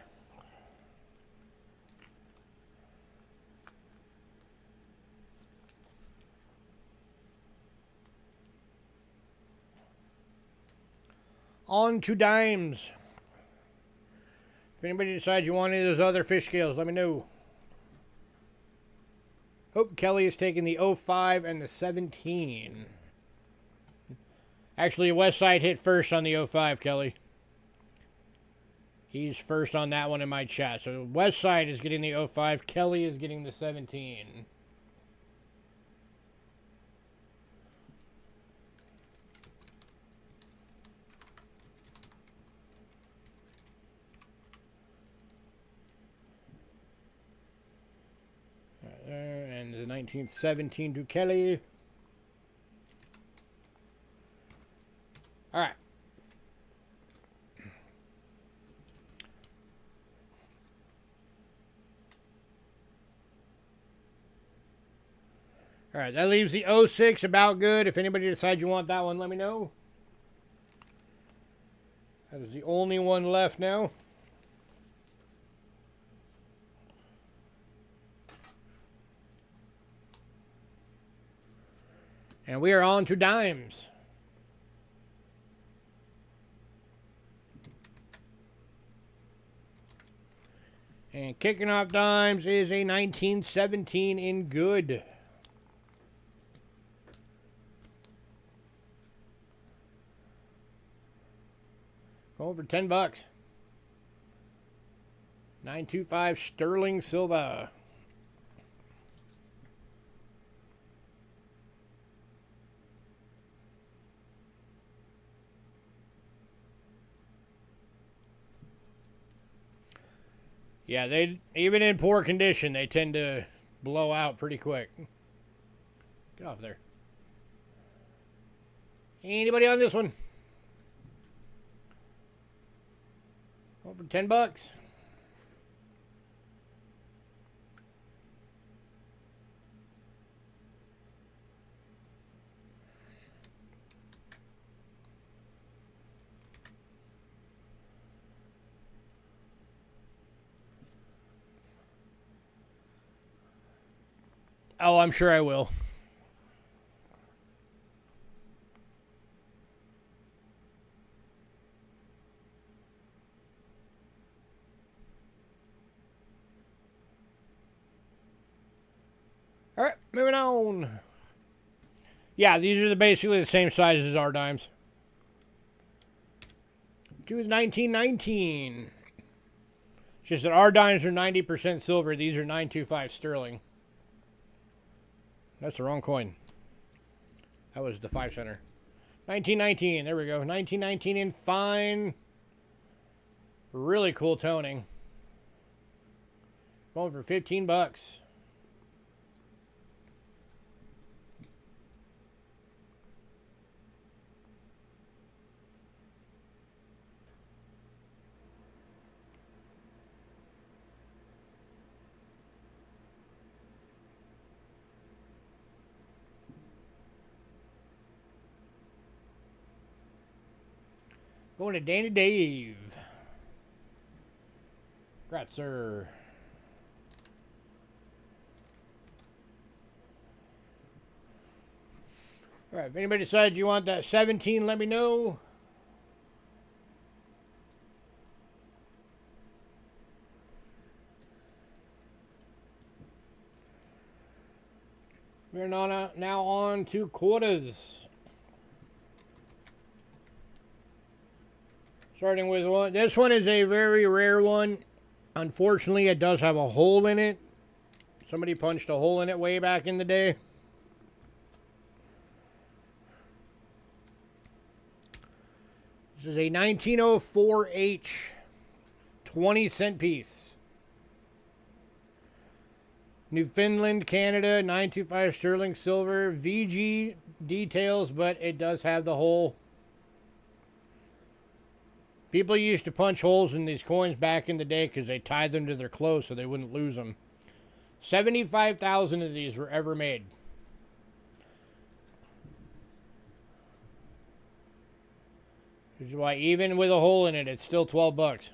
On to dimes. If anybody decides you want any of those other fish scales, let me know. Hope Kelly is taking the 05 and the 17. Actually, Westside hit first on the 05, Kelly. He's first on that one in my chat. So Westside is getting the 05. Kelly is getting the 17. And the 1917 to Kelly. All right. All right, that leaves the 06 about good. If anybody decides you want that one, let me know. That is the only one left now. And we are on to dimes. And kicking off dimes is a 1917 in good. Going for 10 bucks. 925 sterling silver. Yeah, they even in poor condition, they tend to blow out pretty quick. Get off there. Anybody on this one? Over 10 bucks. Oh, I'm sure I will. All right, moving on. Yeah, these are basically the same size as our dimes. To 1919. It's just that our dimes are 90% silver. These are 925 sterling. That's the wrong coin. That was the 5 center. 1919. There we go. 1919 in fine. Really cool toning. Going for 15 bucks. Going to Danny Dave. Congrats, sir. All right, if anybody decides you want that 17, let me know. We're now on to quarters. Starting with one. This one is a very rare one. Unfortunately, it does have a hole in it. Somebody punched a hole in it way back in the day. This is a 1904H 20-cent piece. Newfoundland, Canada, 925 sterling silver. VG details, but it does have the hole. People used to punch holes in these coins back in the day because they tied them to their clothes so they wouldn't lose them. 75,000 of these were ever made. Which is why even with a hole in it, it's still 12 bucks.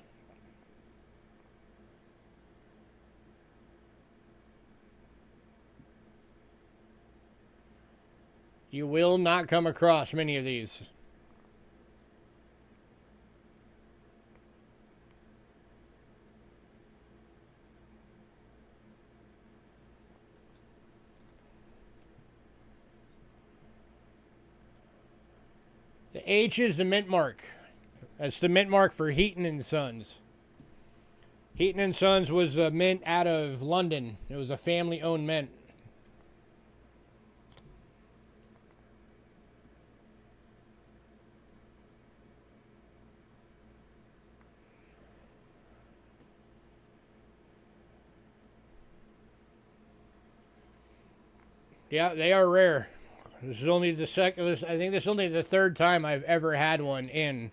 You will not come across many of these. The H is the mint mark. That's the mint mark for Heaton and Sons. Heaton and Sons was a mint out of London. It was a family-owned mint. Yeah, they are rare. This is only the second. I think this is only the third time I've ever had one in.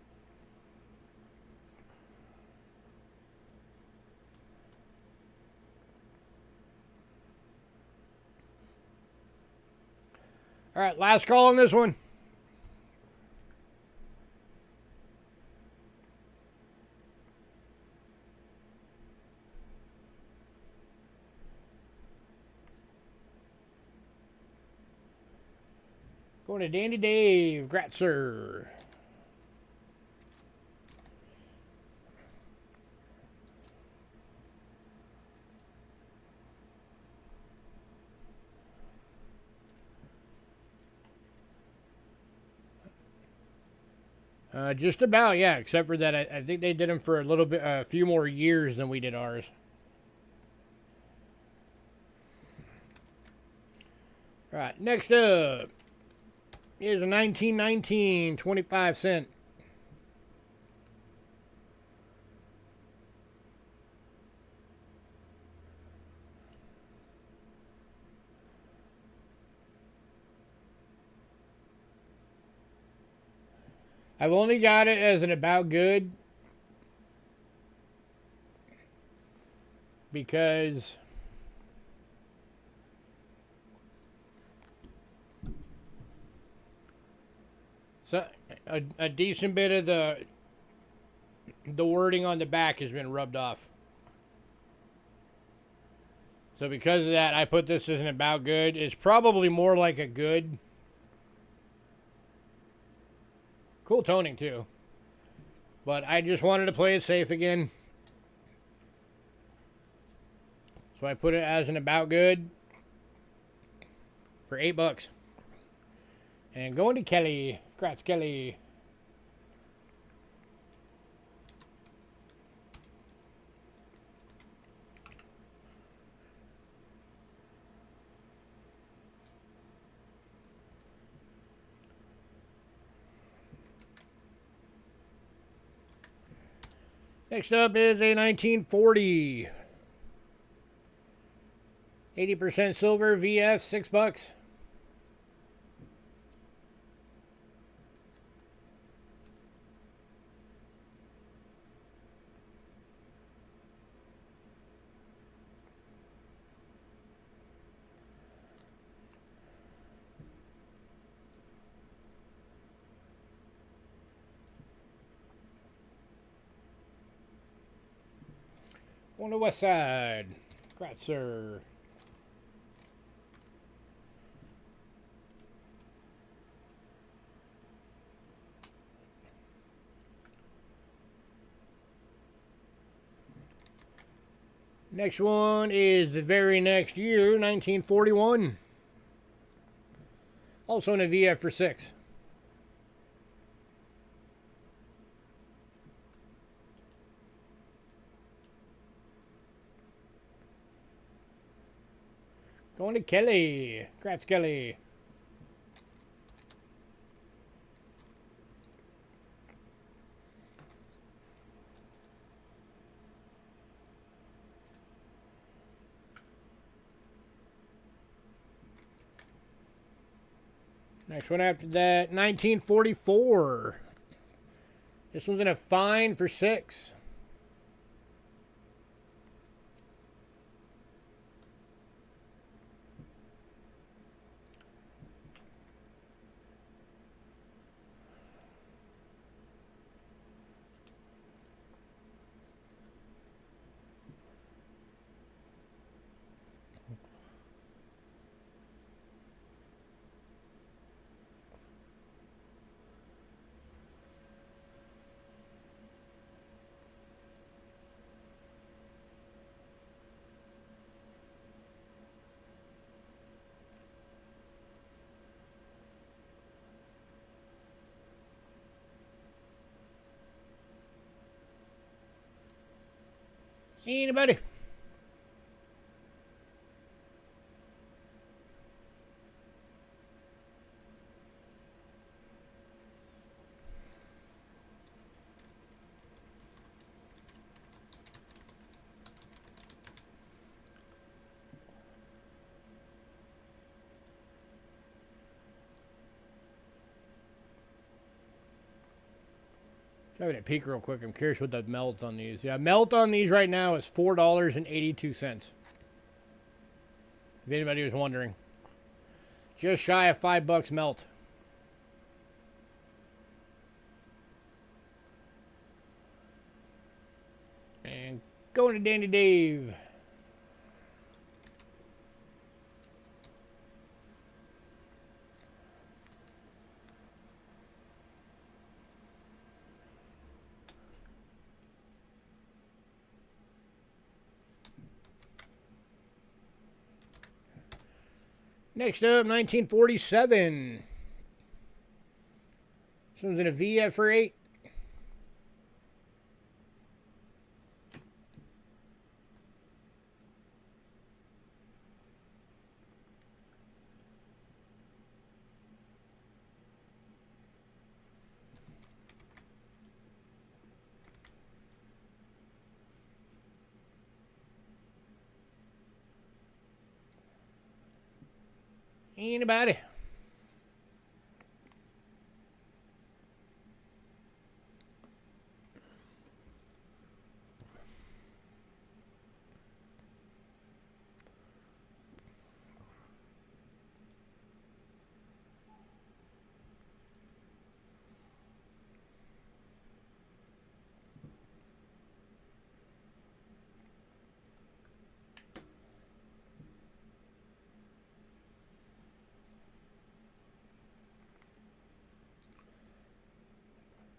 All right, last call on this one. Going to Dandy Dave Gratzer. Just about, yeah. Except for that, I think they did them for a few more years than we did ours. All right, next up is a 1919 25-cent. I've only got it as an about good because so a decent bit of the wording on the back has been rubbed off. So because of that, I put this as an about good. It's probably more like a good. Cool toning too. But I just wanted to play it safe again. So I put it as an about good for $8. And going to Kelly. Congrats, Kelly. Next up is a 1940. 80% silver VF, $6. On the west side. Gratzer. Next one is the very next year, 1941. Also in a VF for $6. Going to Kelly. Congrats, Kelly. Next one after that, 1944. This one's in a fine for $6. Anybody? Having a peek real quick. I'm curious what the melt on these. Yeah, melt on these right now is $4.82. If anybody was wondering. Just shy of $5 melt. And going to Dandy Dave. Next up, 1947. This one's in a V for 8. Anybody?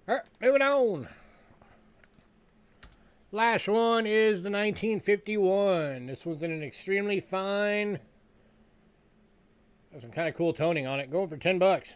All right, moving on. Last one is the 1951. This one's in an extremely fine. Has some kind of cool toning on it. Going for $10.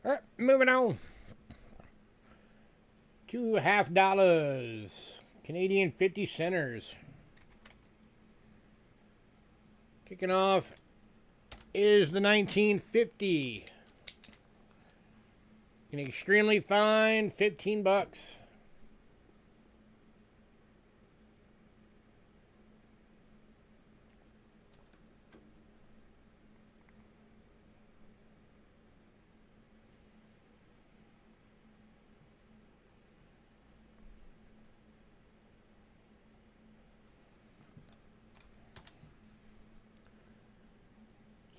All right, moving on. $2.50 Canadian 50 centers. Kicking off is the 1950. An extremely fine $15.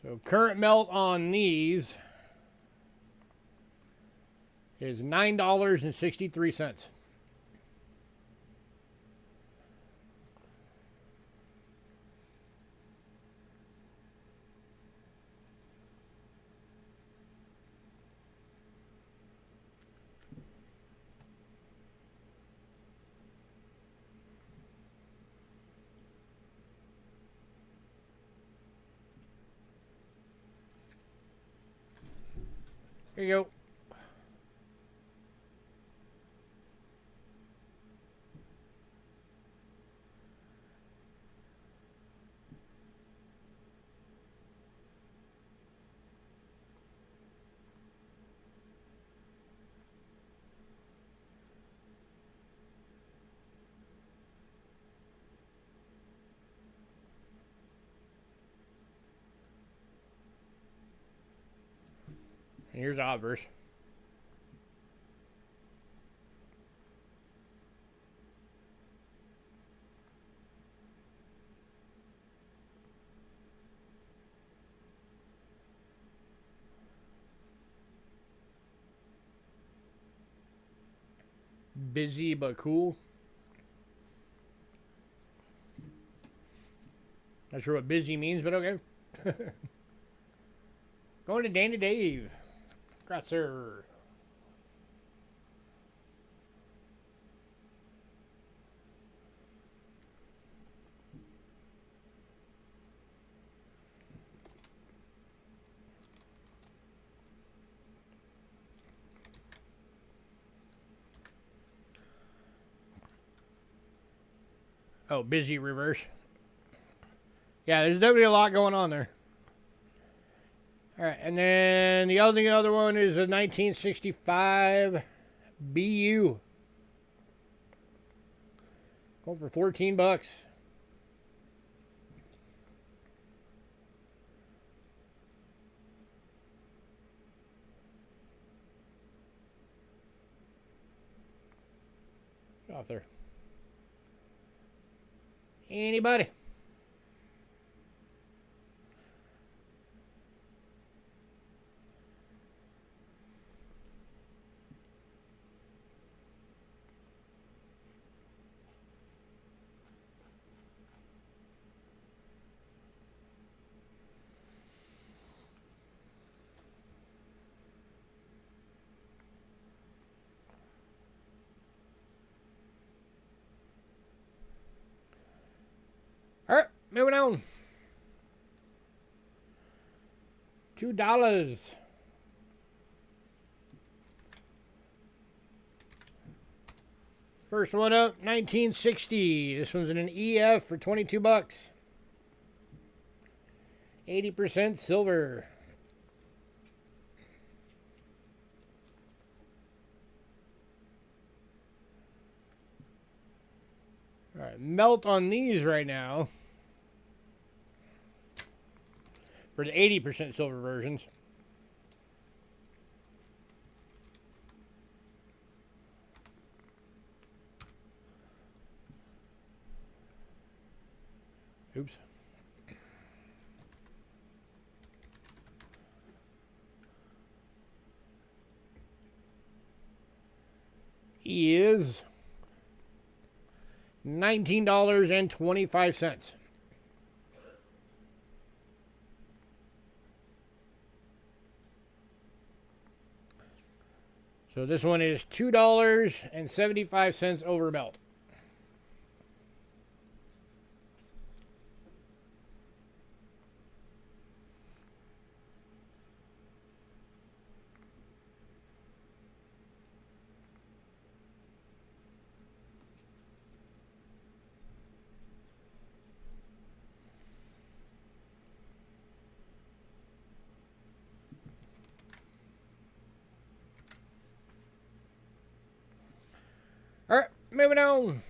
So current melt on these is $9.63. Here you go. And here's the obverse. Busy but cool. Not sure what busy means, but okay. Going to Danny Dave. Congrats, sir. Oh, busy reverse. Yeah, there's definitely a lot going on there. All right, and then the other one is a 1965 BU. Going for $14. Get off there. Anybody? All right, moving on. $2. First one up, 1960. This one's in an EF for $22. 80% silver. All right, melt on these right now for the 80% silver versions. Oops. Is $19.25. So this one is $2.75 over belt. All right, moving on.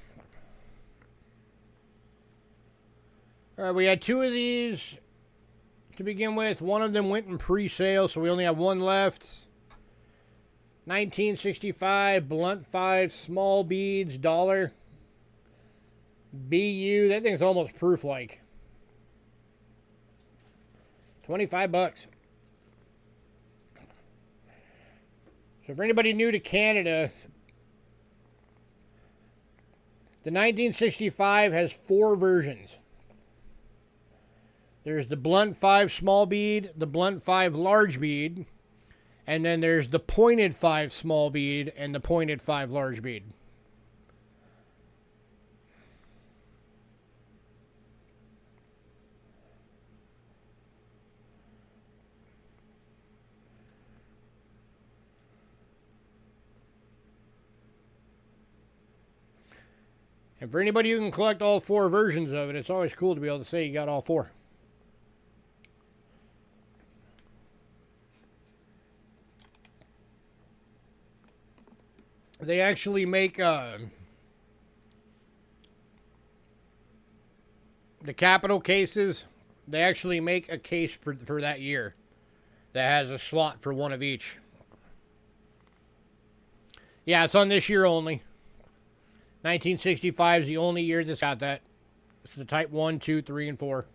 All right, we had two of these to begin with. One of them went in pre-sale, so we only have one left. 1965 blunt 5 small beads dollar BU. That thing's almost proof like. $25. So for anybody new to Canada, the 1965 has 4 versions. There's the blunt 5 small bead, the blunt 5 large bead, and then there's the pointed 5 small bead and the pointed 5 large bead. And for anybody who can collect all 4 versions of it, it's always cool to be able to say you got all 4. They actually make the capital cases. They actually make a case for that year that has a slot for one of each. Yeah, it's on this year only. 1965 is the only year that's got that. It's the type 1, 2, 3, and 4.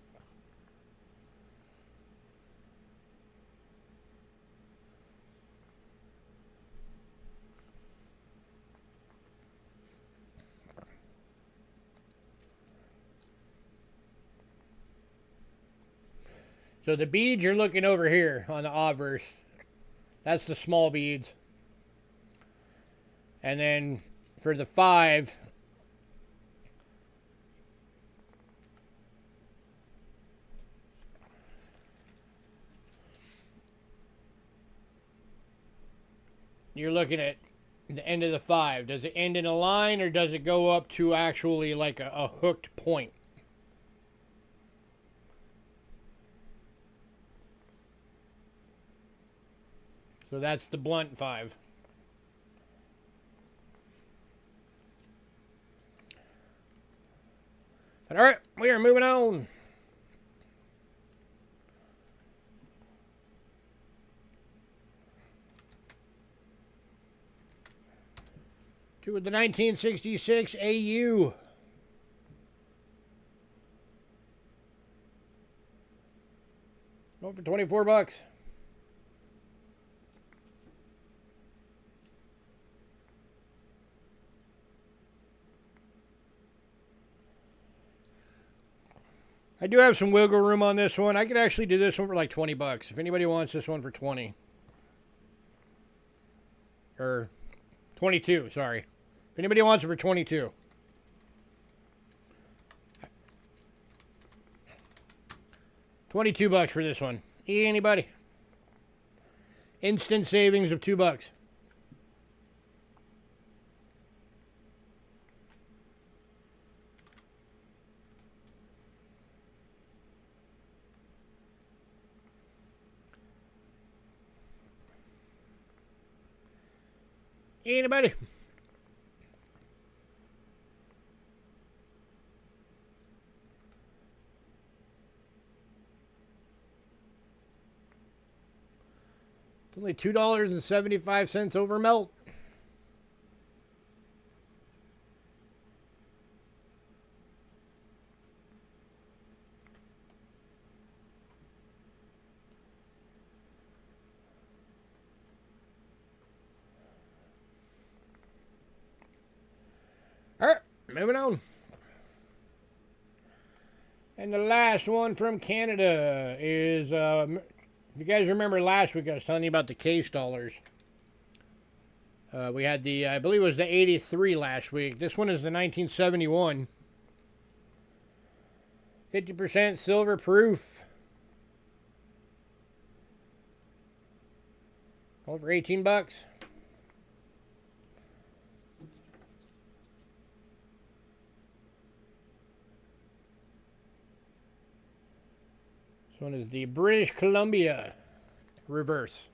So the beads you're looking over here on the obverse, that's the small beads. And then for the 5, you're looking at The end of the 5. Does it end in a line or does it go up to actually like a hooked point? So that's the blunt 5. But all right, we are moving on. To the 1966 AU. Going for $24. I do have some wiggle room on this one. I could actually do this one for like $20 if anybody wants this one for 20. Or 22, sorry. If anybody wants it for 22. $22 for this one. Anybody? Instant savings of $2. Anybody? It's only $2.75 over melt. All right, moving on. And the last one from Canada is, if you guys remember last week, I was telling you about the case dollars. We had the, I believe it was the 83 last week. This one is the 1971. 50% silver proof. Over $18. This one is the British Columbia reverse.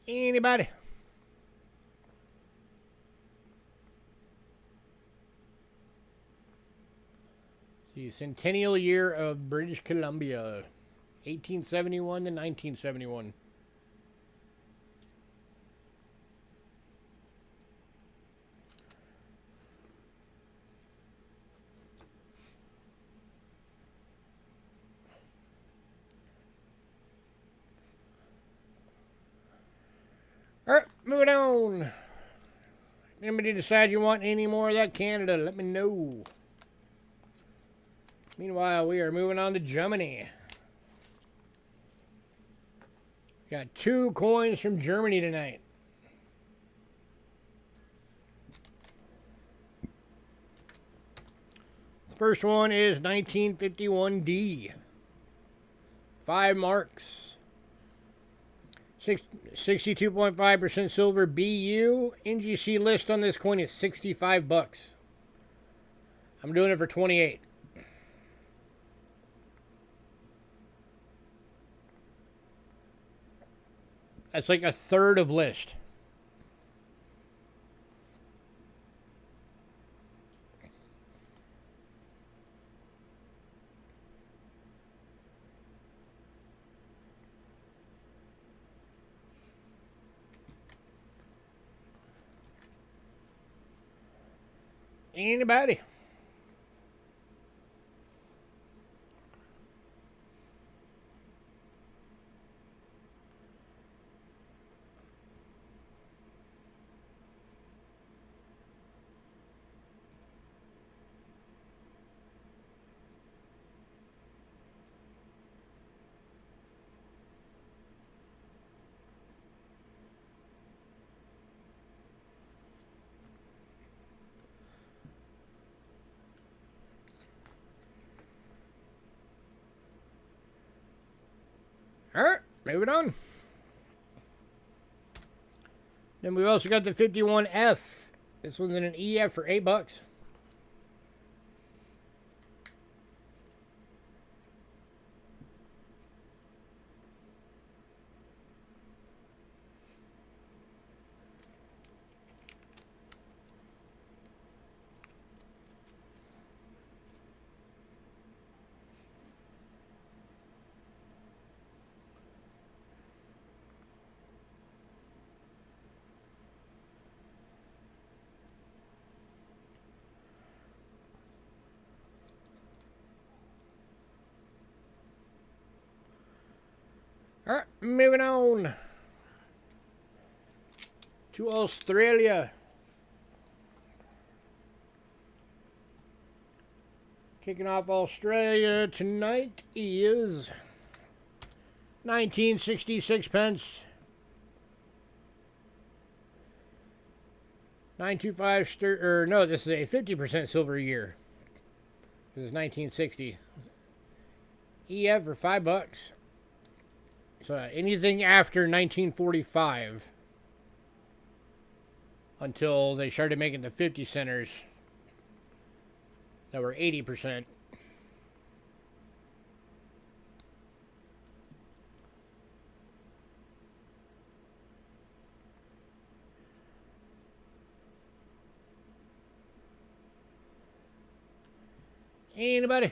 Anybody? The centennial year of British Columbia, 1871 to 1971. All right, moving on. Anybody decide you want any more of that Canada, let me know. Meanwhile, we are moving on to Germany. Got 2 coins from Germany tonight. The first one is 1951D. 5 marks. 62.5% silver BU. NGC list on this coin is $65. I'm doing it for 28. That's like a third of list. Anybody? moving on. Then we've also got the 51F. This one's in an EF for $8. Alright, moving on to Australia. Kicking off Australia tonight is 1966 pence. 925 no, this is a 50% silver a year. This is 1960. EF for $5. So anything after 1945 until they started making the 50 centers that were 80%. Anybody?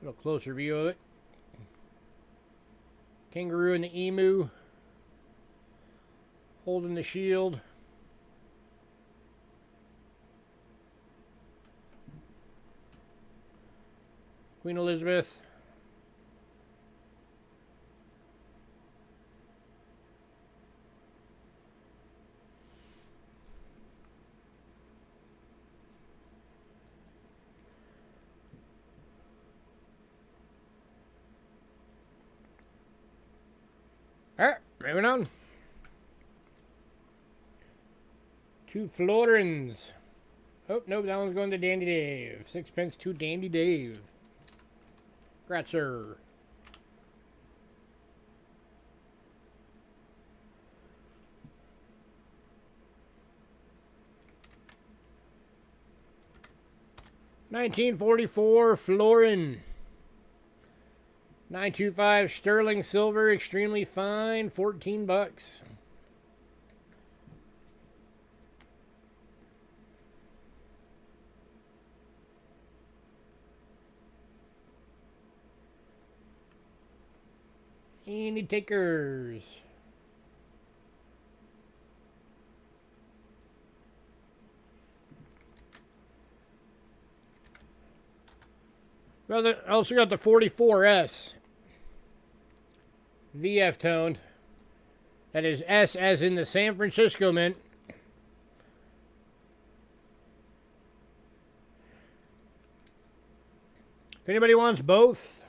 A little closer view of it. Kangaroo and the emu holding the shield. Queen Elizabeth. Alright, moving on. Two Florins. Oh, nope, that one's going to Dandy Dave. 6 pence to Dandy Dave. Congrats, sir. $19.44 Florin. 925 sterling silver, extremely fine, $14. Any takers? Well, I also got the 44S. VF toned. That is S as in the San Francisco Mint. If anybody wants both,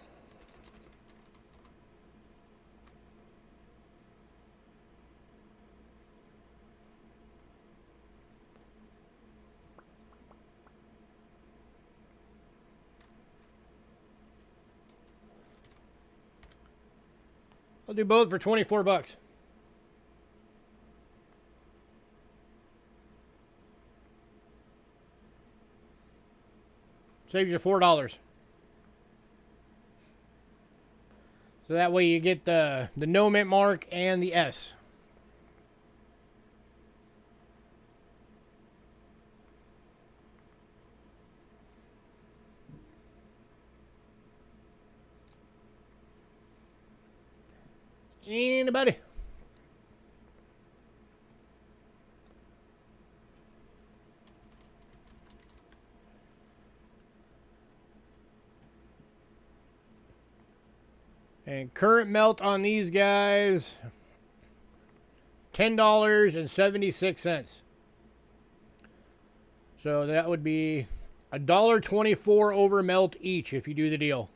I'll do both for $24. Saves you $4. So that way you get the no mint mark and the S. Anybody? And current melt on these guys, $10.76. So that would be $1.24 over melt each if you do the deal.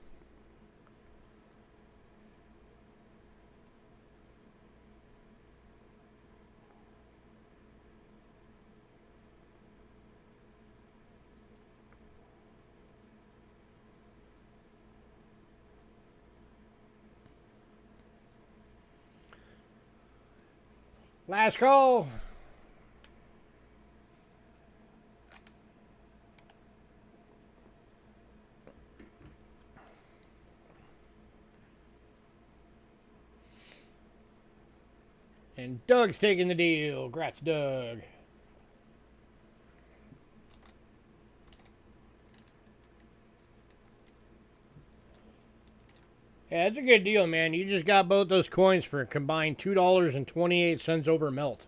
Last call. And Doug's taking the deal. Grats, Doug. Yeah, it's a good deal, man. You just got both those coins for a combined $2.28 over melt.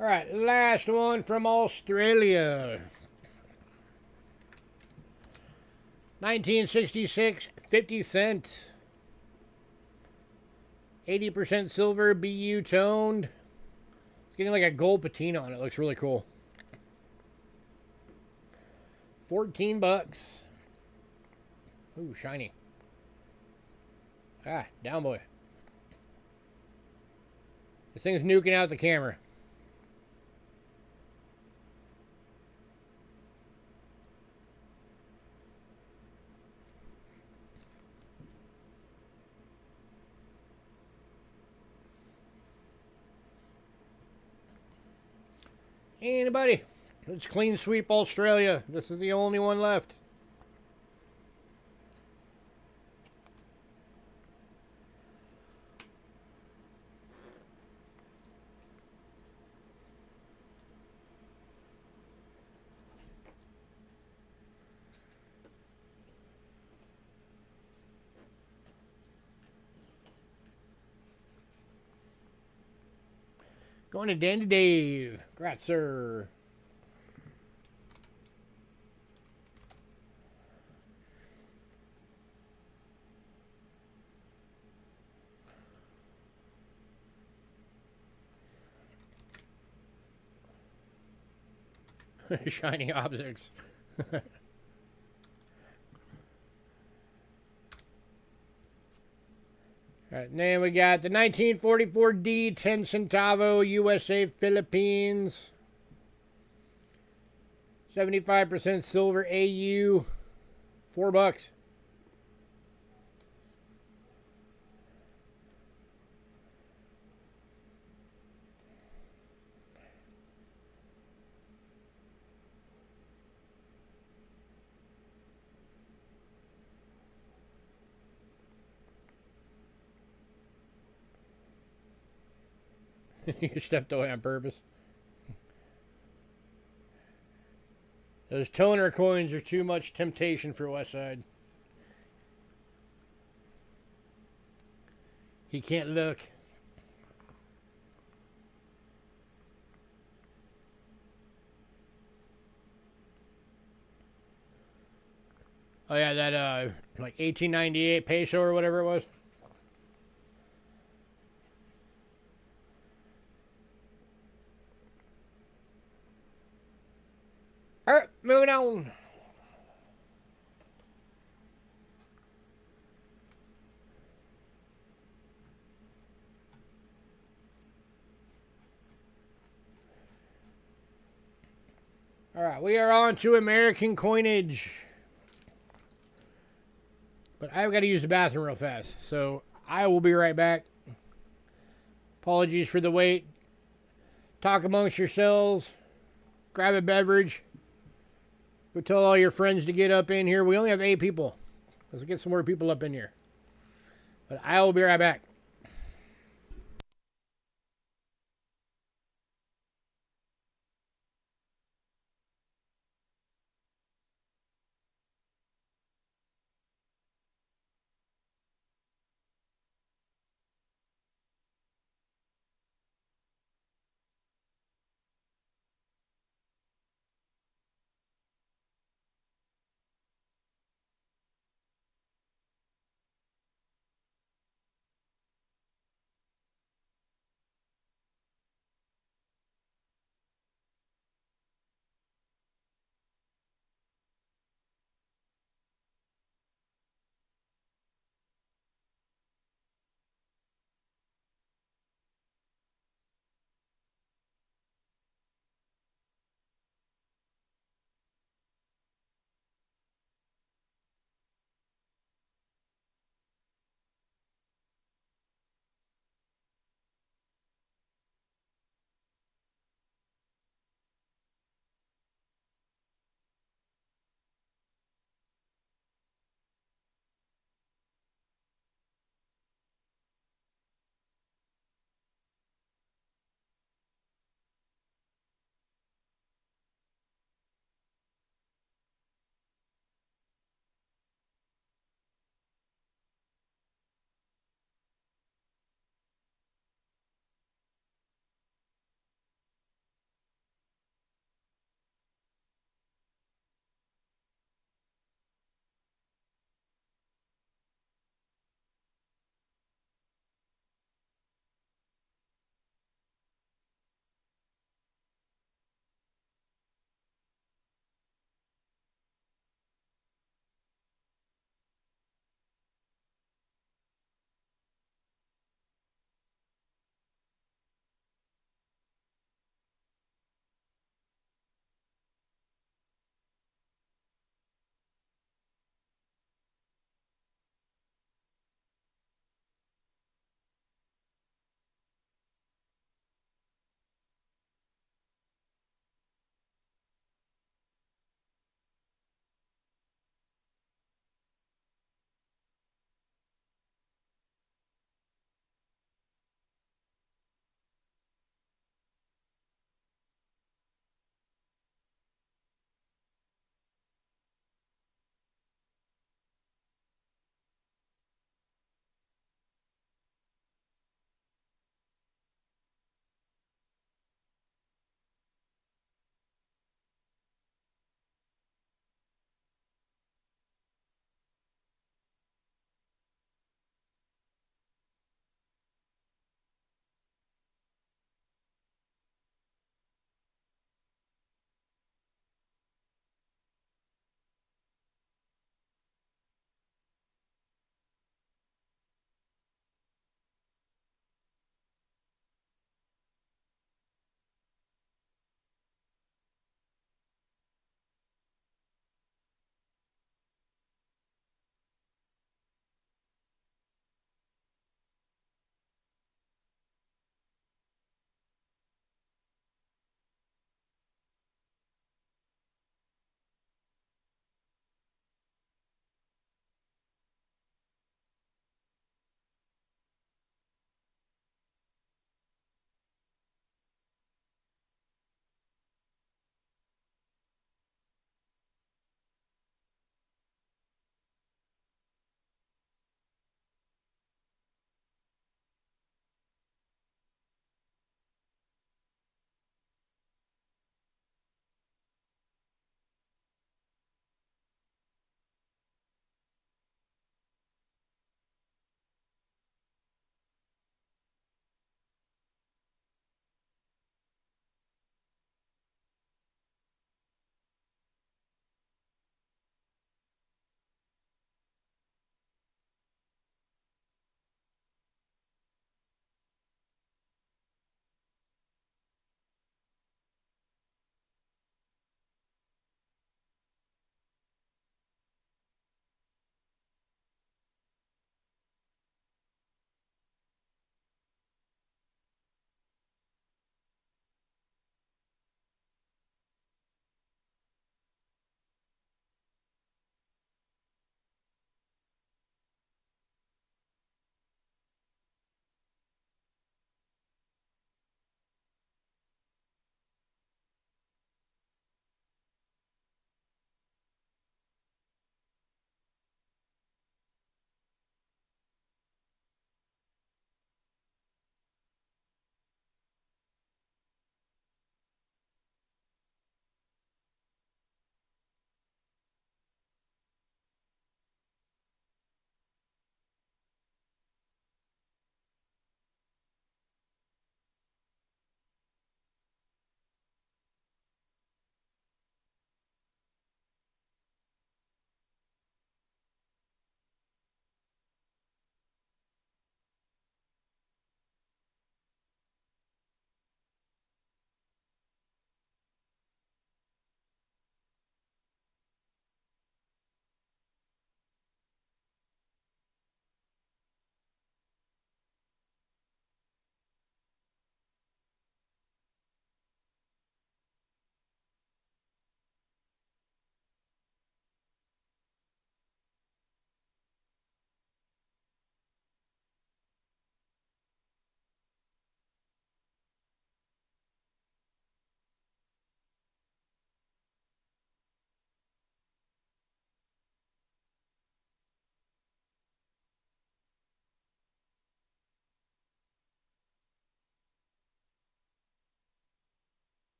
All right, last one from Australia. 1966, 50 cent. 80% silver, BU toned. It's getting like a gold patina on it. Looks really cool. 14 bucks. Ooh, shiny. Ah, down boy. This thing's nuking out the camera. Anybody? Let's clean sweep Australia. This is the only one left. Going to Dandy Dave. Congrats, sir. Shiny objects. All right, then we got the 1944 D 10 centavo USA Philippines. 75% silver AU. $4. You stepped away on purpose. Those toner coins are too much temptation for Westside. He can't look. Oh yeah, that like 1898 peso or whatever it was. All right, moving on. All right, we are on to American coinage. But I've got to use the bathroom real fast, so I will be right back. Apologies for the wait. Talk amongst yourselves. Grab a beverage. Go tell all your friends to get up in here. We only have 8 people. Let's get some more people up in here. But I will be right back.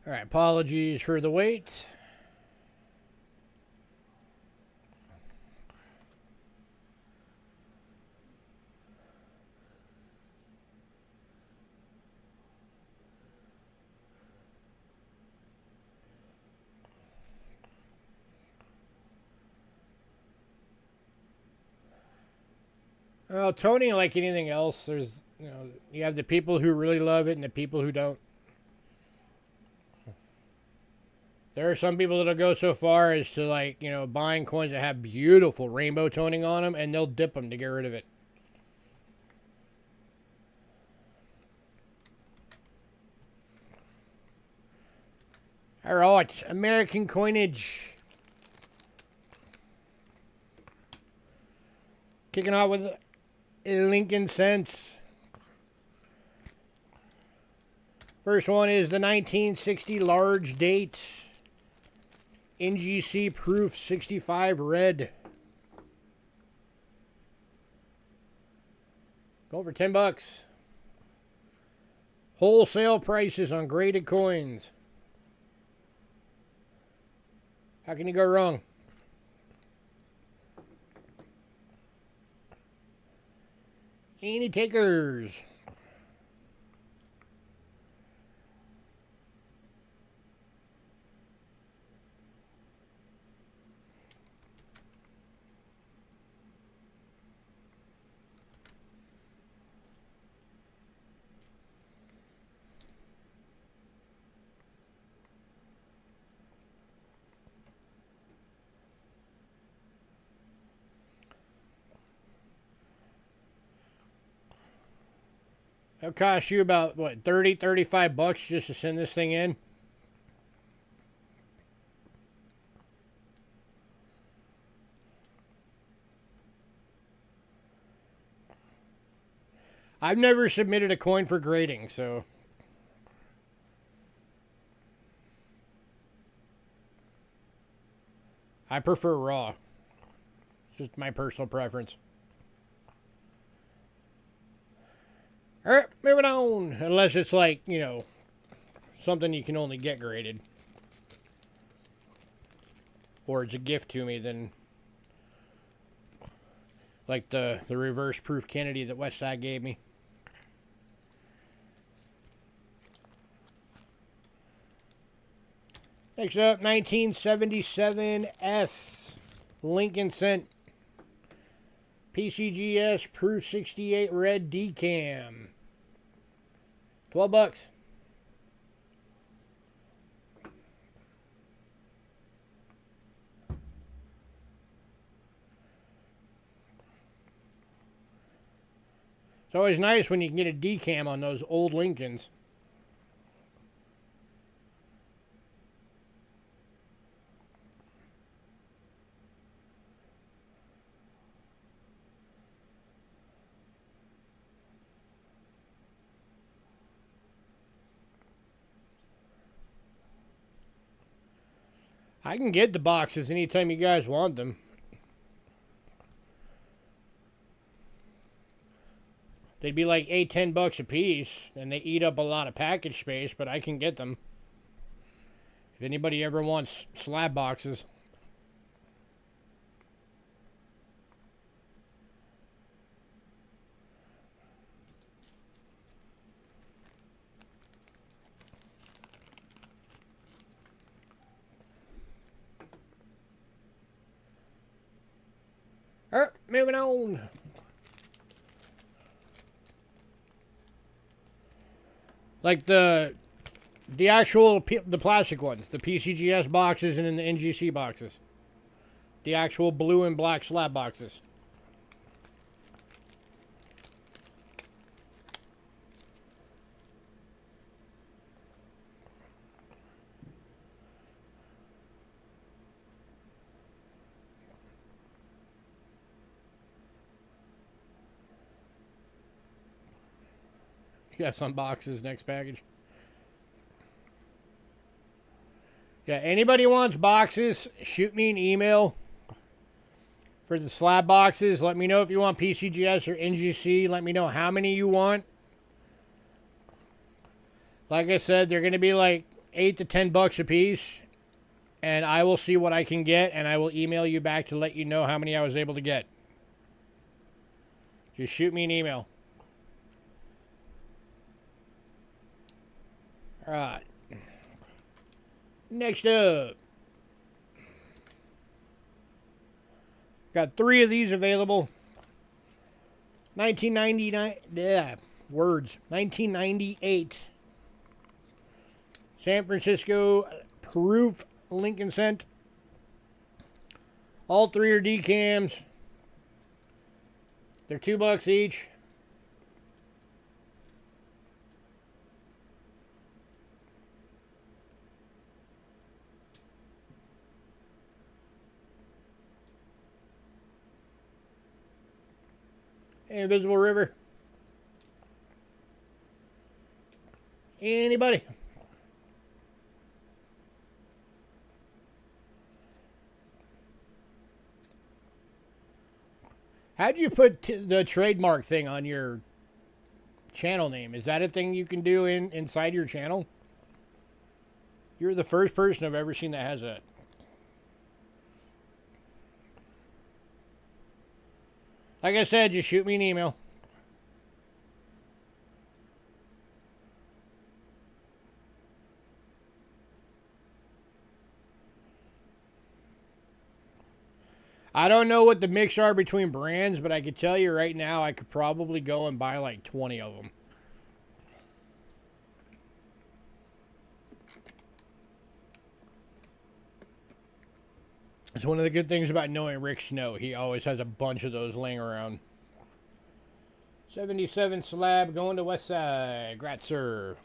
All right, apologies for the wait. Well, Tony, like anything else, there's, you have the people who really love it and the people who don't. There are some people that'll go so far as to, like, buying coins that have beautiful rainbow toning on them, and they'll dip them to get rid of it. All right, American coinage. Kicking off with Lincoln cents. First one is the 1960 large date. NGC proof 65 red. Going for $10. Wholesale prices on graded coins. How can you go wrong? Any takers? It'll cost you about, what, 30, 35 bucks just to send this thing in? I've never submitted a coin for grading, so... I prefer raw. It's just my personal preference. Alright, moving on. Unless it's like, something you can only get graded. Or it's a gift to me, then... Like the reverse proof Kennedy that Westside gave me. Next up, 1977 S. Lincoln cent. PCGS Proof 68 Red Decam. $12. It's always nice when you can get a decam on those old Lincolns. I can get the boxes anytime you guys want them. They'd be like $8-10 a piece, and they eat up a lot of package space, but I can get them. If anybody ever wants slab boxes. Alright, moving on. Like the plastic ones, the PCGS boxes and then the NGC boxes. The actual blue and black slab boxes. You got some boxes, next package. Yeah, anybody wants boxes, shoot me an email for the slab boxes. Let me know if you want PCGS or NGC. Let me know how many you want. Like I said, they're going to be like $8 to $10 a piece, and I will see what I can get, and I will email you back to let you know how many I was able to get. Just shoot me an email. All right. Next up, got 3 of these available. 1999. Yeah, words. 1998. San Francisco proof Lincoln cent. All 3 are decams. They're $2 each. Invisible River. Anybody? How'd you put the trademark thing on your channel name? Is that a thing you can do inside your channel? You're the first person I've ever seen that has that. Like I said, just shoot me an email. I don't know what the mix are between brands, but I could tell you right now I could probably go and buy like 20 of them. It's one of the good things about knowing Rick Snow. He always has a bunch of those laying around. 77 slab going to West Side. Grat, sir.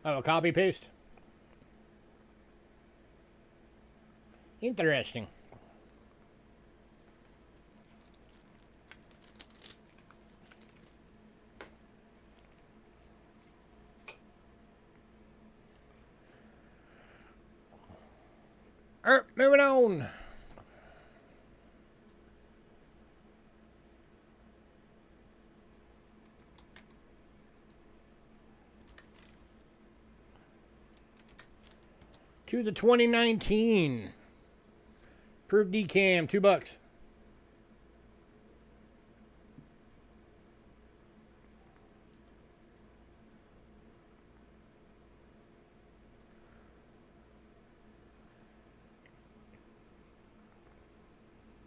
Oh, copy paste. Interesting. Moving on. To the 2019 Proof Decam, $2.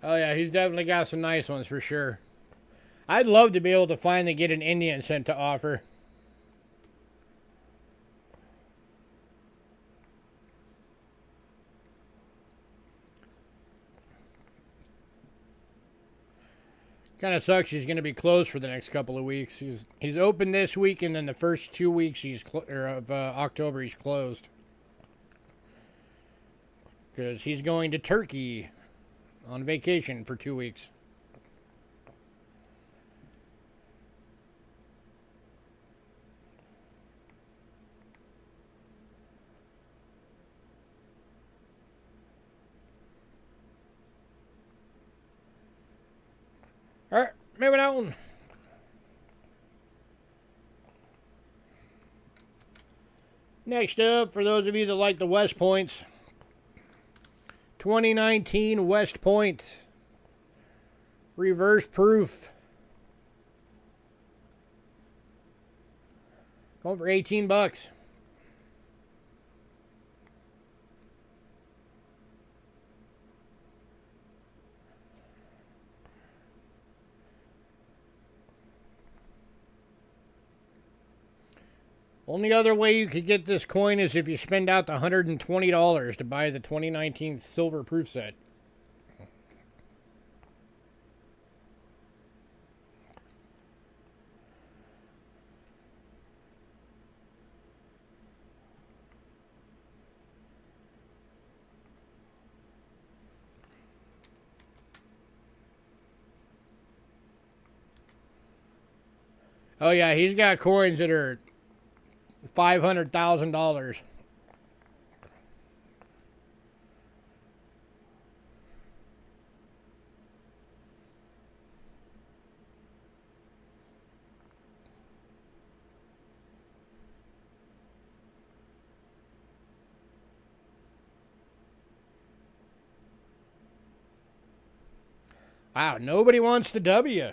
Oh yeah, he's definitely got some nice ones for sure. I'd love to be able to finally get an Indian cent to offer. Kind of sucks. He's going to be closed for the next couple of weeks. He's open this week, and then the first 2 weeks of October he's closed because he's going to Turkey on vacation for 2 weeks. All right, moving on. Next up, for those of you that like the West Points, 2019 West Point reverse proof. Going for $18. Only other way you could get this coin is if you spend out the $120 to buy the 2019 silver proof set. Oh yeah, he's got coins that are $500,000. Wow, nobody wants the W.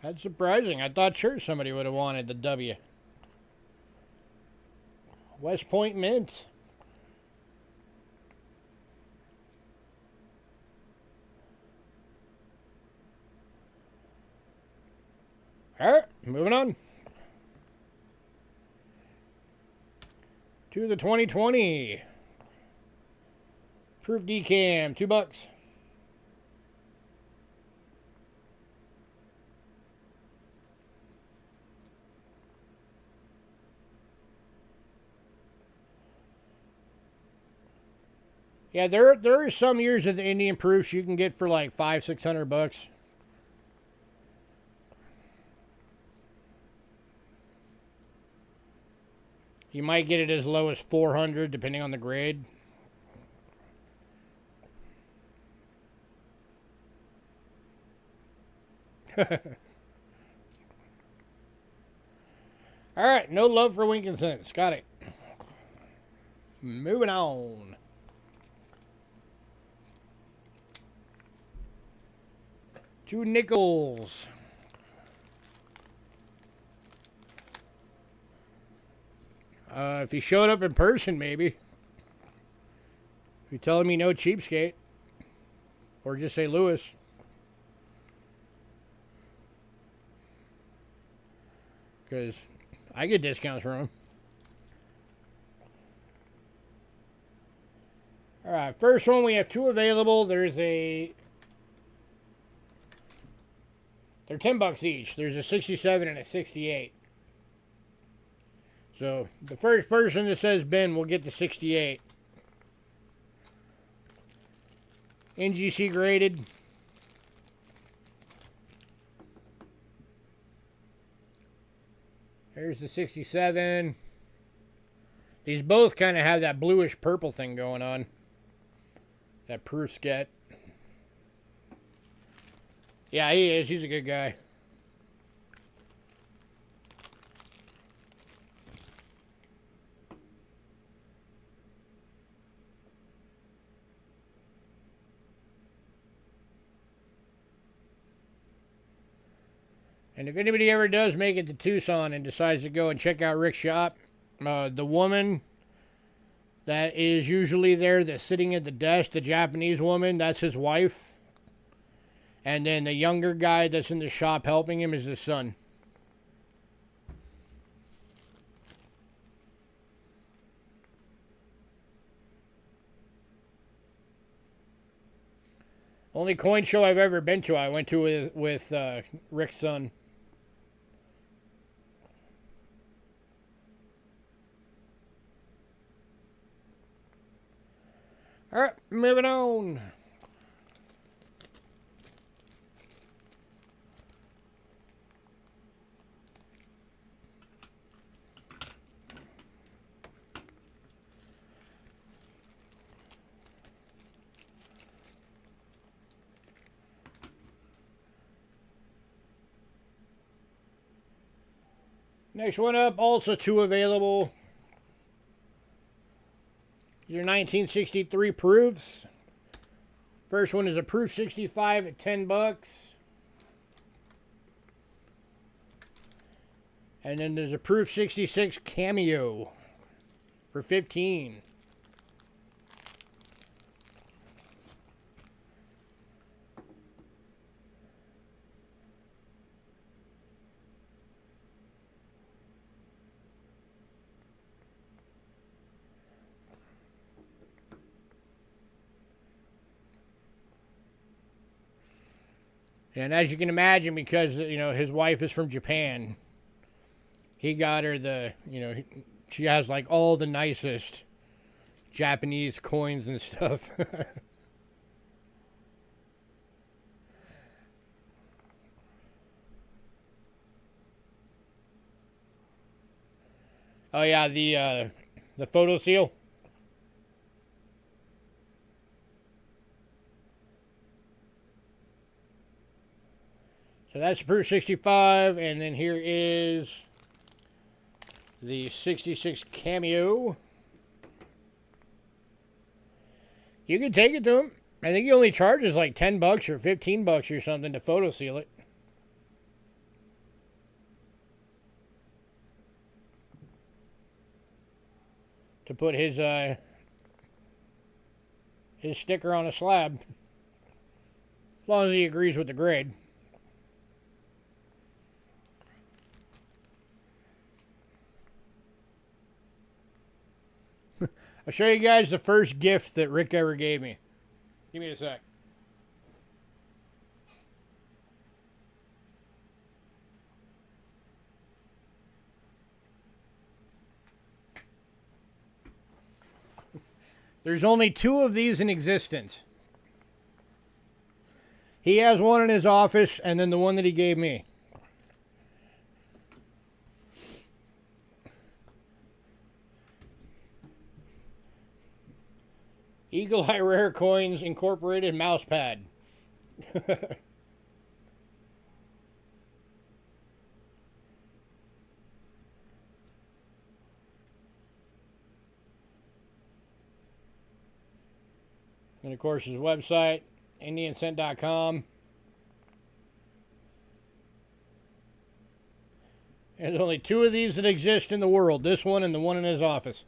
That's surprising. I thought sure somebody would have wanted the W. West Point Mint. All right, moving on. To the 2020. Proof decam, $2. Yeah, there are some years of the Indian proofs you can get for like $500-600. You might get it as low as 400 depending on the grade. All right, no love for Winkinsons. Got it. Moving on. To nickels. If he showed up in person, maybe. If you telling me no cheapskate. Or just say Lewis. Because I get discounts from him. Alright, first one, we have 2 available. They're $10 each. There's a 67 and a 68. So, the first person that says Ben will get the 68. NGC graded. There's the 67. These both kind of have that bluish purple thing going on. That proof sket. Yeah, he is. He's a good guy. And if anybody ever does make it to Tucson and decides to go and check out Rick's shop, the woman that is usually there that's sitting at the desk, the Japanese woman, that's his wife. And then the younger guy that's in the shop helping him is his son. Only coin show I've ever been to, I went to with Rick's son. All right, moving on. Next one up, also 2 available. These are 1963 proofs. First one is a proof 65 at $10. And then there's a proof 66 cameo for $15. And as you can imagine, because, his wife is from Japan, he got her she has like all the nicest Japanese coins and stuff. Oh yeah, the photo seal. So that's proof 65, and then here is The 66 Cameo. You can take it to him. I think he only charges like $10 or $15 or something to photo seal it. To put his sticker on a slab. As long as he agrees with the grade. I'll show you guys the first gift that Rick ever gave me. Give me a sec. There's only 2 of these in existence. He has one in his office, and then the one that he gave me. Eagle Eye Rare Coins Incorporated mouse pad. And of course his website, IndianCent.com. And there's only 2 of these that exist in the world. This one and the one in his office.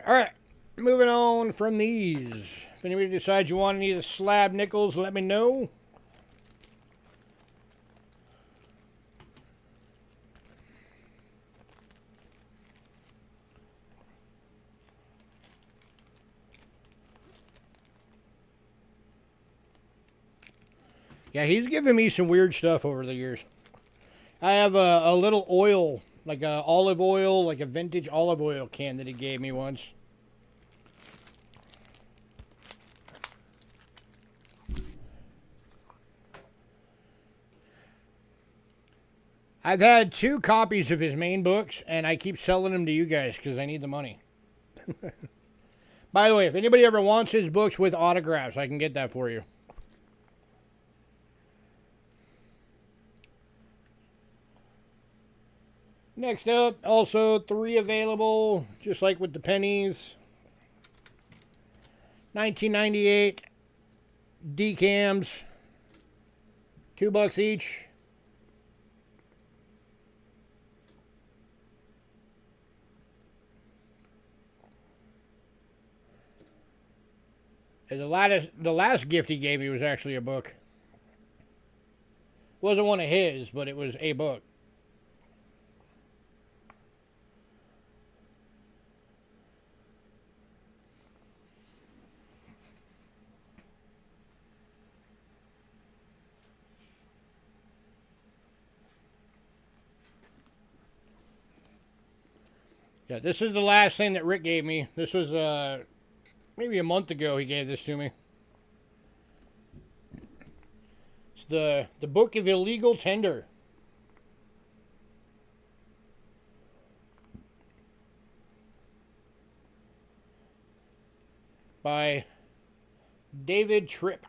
Alright, moving on from these. If anybody decides you want any of the slab nickels, let me know. Yeah, he's given me some weird stuff over the years. I have a little oil, like a olive oil, like a vintage olive oil can that he gave me once. I've had 2 copies of his main books, and I keep selling them to you guys because I need the money. By the way, if anybody ever wants his books with autographs, I can get that for you. Next up, also 3 available, just like with the pennies. 1998 decams, $2 each. And the last gift he gave me was actually a book. It wasn't one of his, but it was a book. Yeah, this is the last thing that Rick gave me. This was maybe a month ago he gave this to me. It's the Book of Illegal Tender. By David Tripp.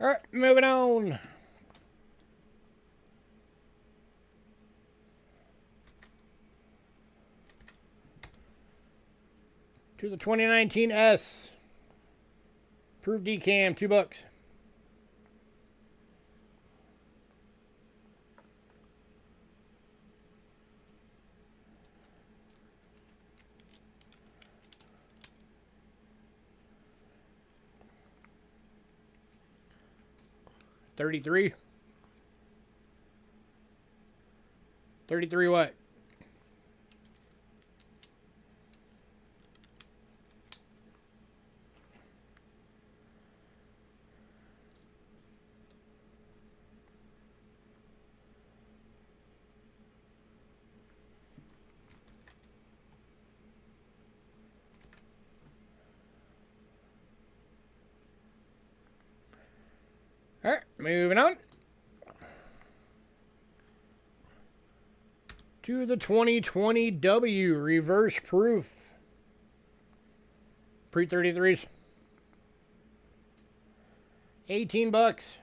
All right, moving on. To the 2019 S. Approved decam, $2. $33. 33 what? All right, moving on. To the 2020 W reverse proof. Pre-33s. 18 bucks.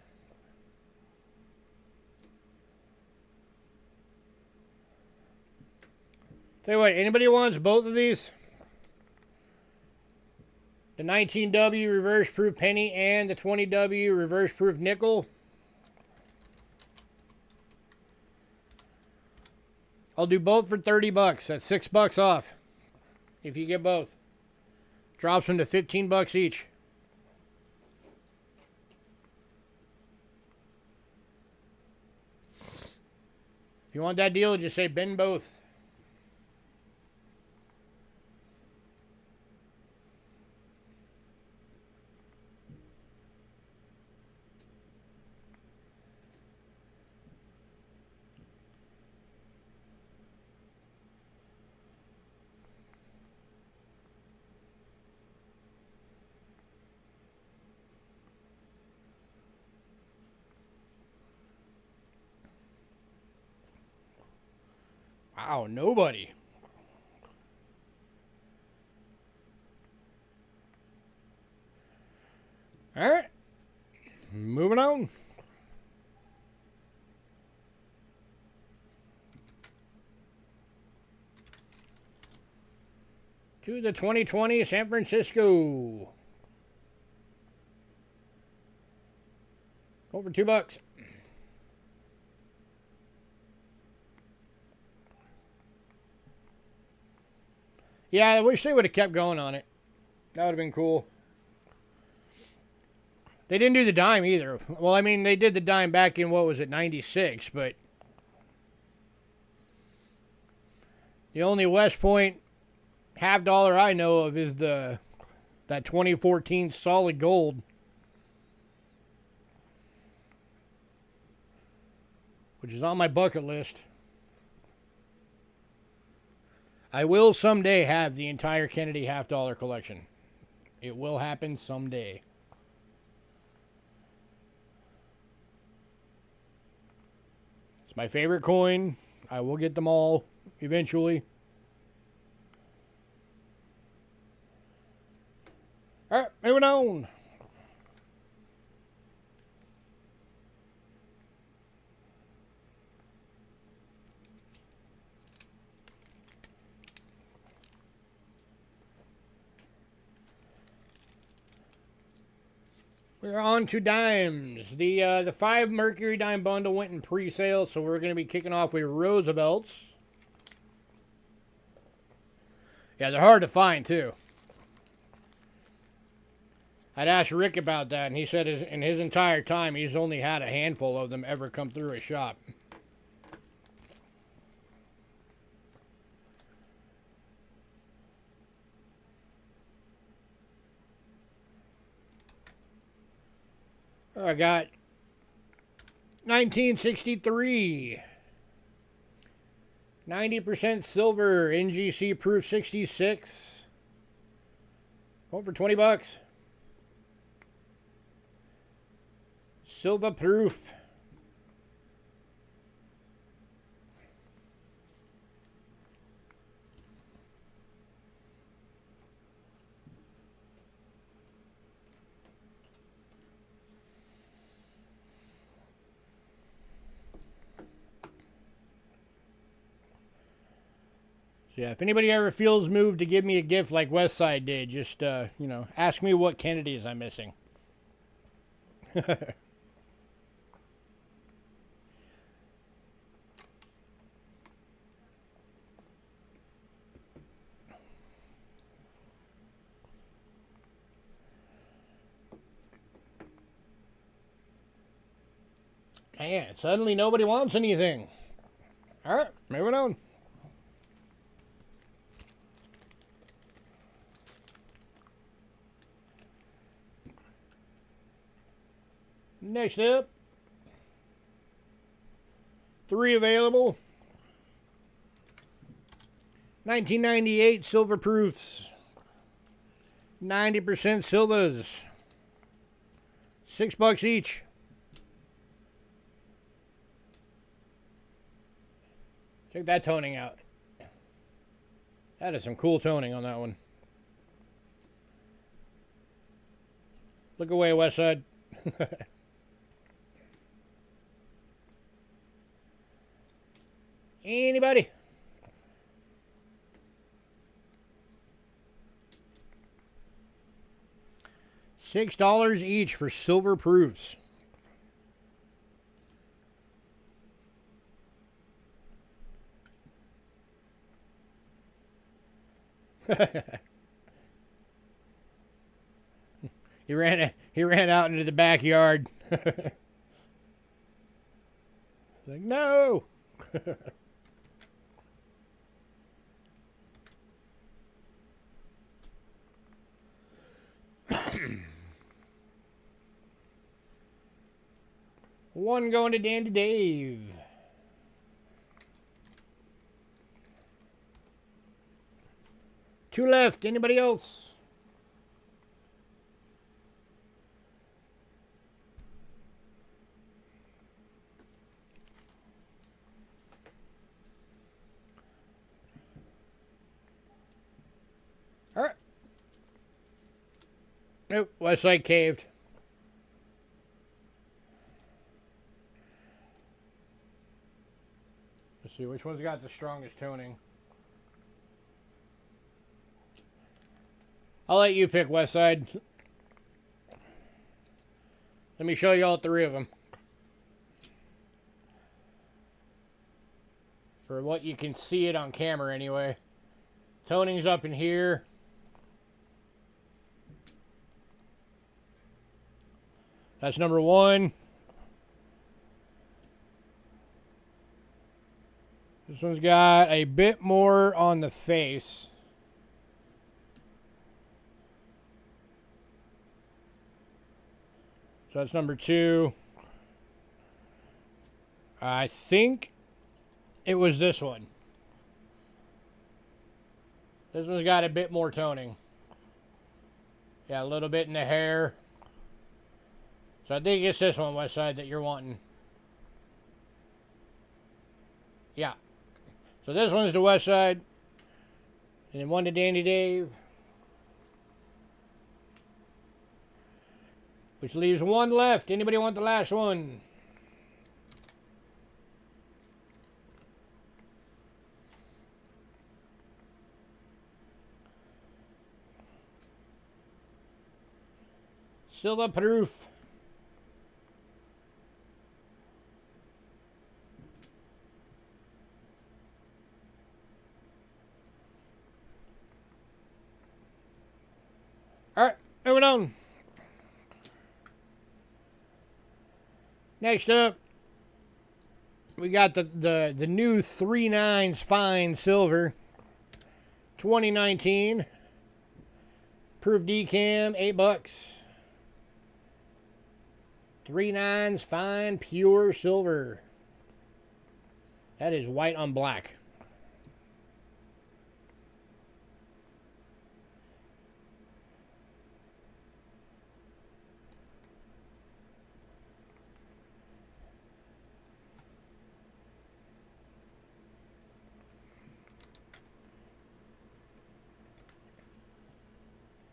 Tell you what, anybody wants both of these? The 19W reverse proof penny and the 20W reverse proof nickel. I'll do both for 30 bucks. That's 6 bucks off. If you get both. Drops them to 15 bucks each. If you want that deal, just say bin both. Wow, nobody. All right. Moving on. To the 2020 San Francisco. Over 2 bucks. Yeah, I wish they would have kept going on it. That would have been cool. They didn't do the dime either. Well, I mean, they did the dime back in, what was it, 96, but the only West Point half dollar I know of is that 2014 solid gold. Which is on my bucket list. I will someday have the entire Kennedy half dollar collection. It will happen someday. It's my favorite coin. I will get them all eventually. All right, moving on. We're on to dimes. The 5 Mercury dime bundle went in pre-sale, so we're going to be kicking off with Roosevelt's. Yeah, they're hard to find, too. I'd asked Rick about that, and he said in his entire time, he's only had a handful of them ever come through his shop. I got 1963. 90% silver, NGC proof 66. Going for 20 bucks. Silver proof. Yeah, if anybody ever feels moved to give me a gift like Westside did, just, ask me what Kennedys I'm missing. Man, suddenly nobody wants anything. All right, moving on. Next up, 3 available. 1998 silver proofs. 90% silvers. $6 each. Check that toning out. That is some cool toning on that one. Look away, Westside. Anybody? $6 each for silver proofs. He ran out into the backyard. Like, no. One going to Dandy Dave. Two left. Anybody else? All right. Nope. Westside caved. Let's see which one's got the strongest toning. I'll let you pick, Westside. Let me show you all three of them. For what you can see it on camera anyway. Toning's up in here. That's number one. This one's got a bit more on the face. So that's number two. I think it was this one. This one's got a bit more toning. Yeah, a little bit in the hair. So I think it's this one, Westside, that you're wanting. Yeah. So this one's the Westside. And then one to Dandy Dave. Which leaves one left. Anybody want the last one? Silver proof. All right, moving on. Next up, we got the new 3/9 fine silver, 2019. Proof decam, $8. 3/9 fine pure silver. That is white on black.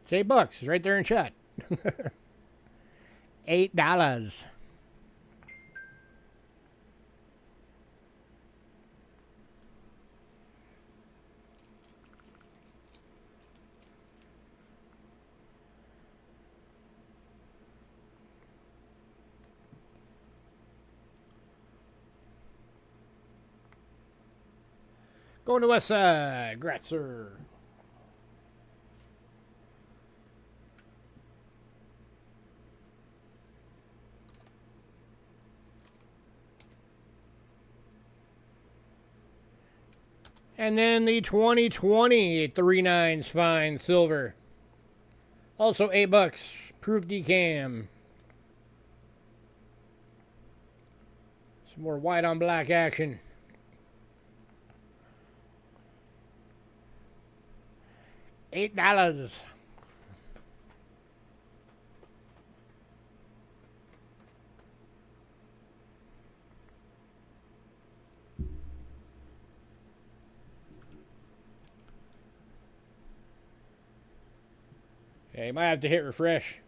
It's $8. It's right there in chat. $8. Going to Westside. Gratzer. And then the 2020 3/9 fine silver. Also $8. Proof decam. Some more white on black action. $8. Yeah, you might have to hit refresh.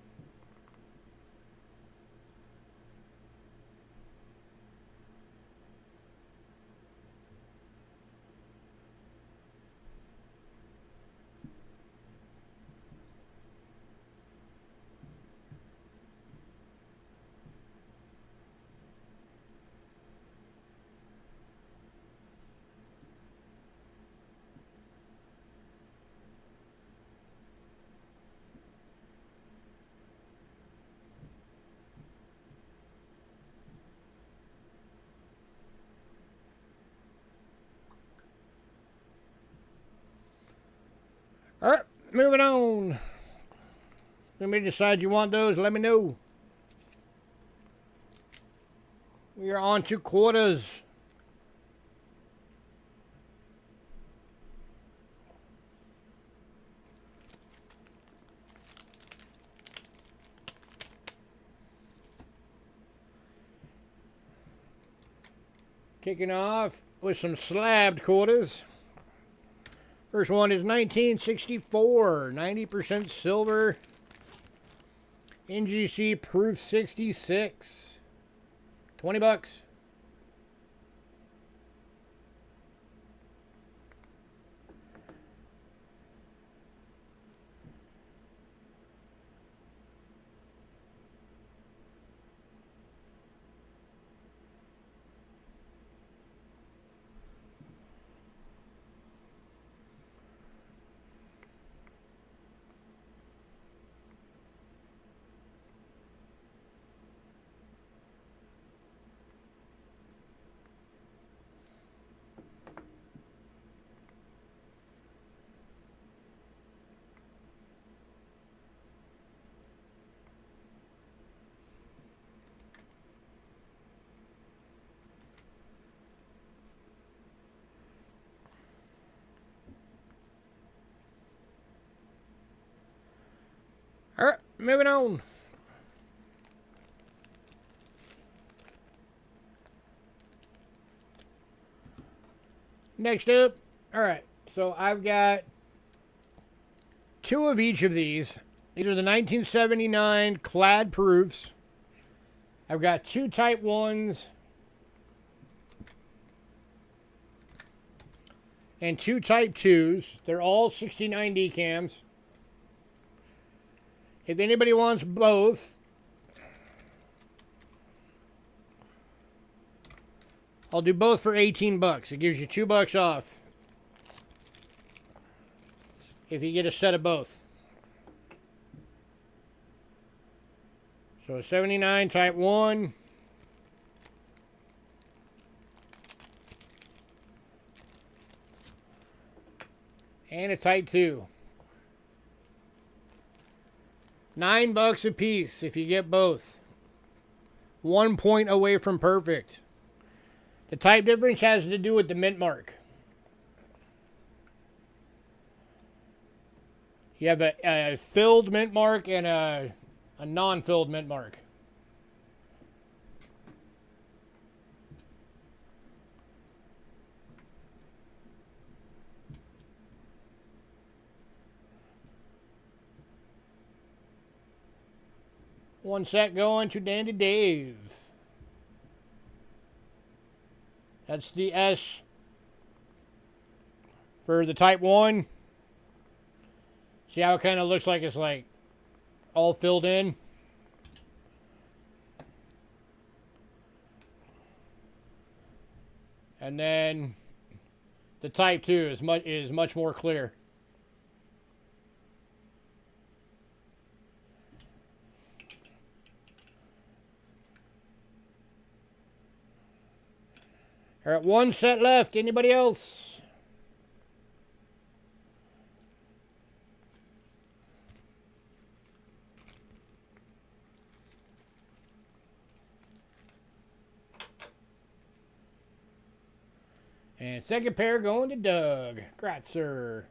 All right, moving on. If anybody decides you want those, let me know. We are on to quarters. Kicking off with some slabbed quarters. First one is 1964, 90% silver. NGC proof 66. 20 bucks. All right, moving on. Next up, all right, so I've got two of each of these. These are the 1979 clad proofs. I've got two type 1s and two type 2s. They're all 69 decams. If anybody wants both, I'll do both for 18 bucks. It gives you $2 off if you get a set of both. So a 79 type 1. And a type 2. $9 a piece if you get both. 1 point away from perfect. The type difference has to do with the mint mark. You have a filled mint mark and a non-filled mint mark. One set going to Dandy Dave. That's the S for the type 1. See how it kind of looks like it's like all filled in? And then the type 2 is much more clear. All right, one set left. Anybody else? And second pair going to Doug Gratzer.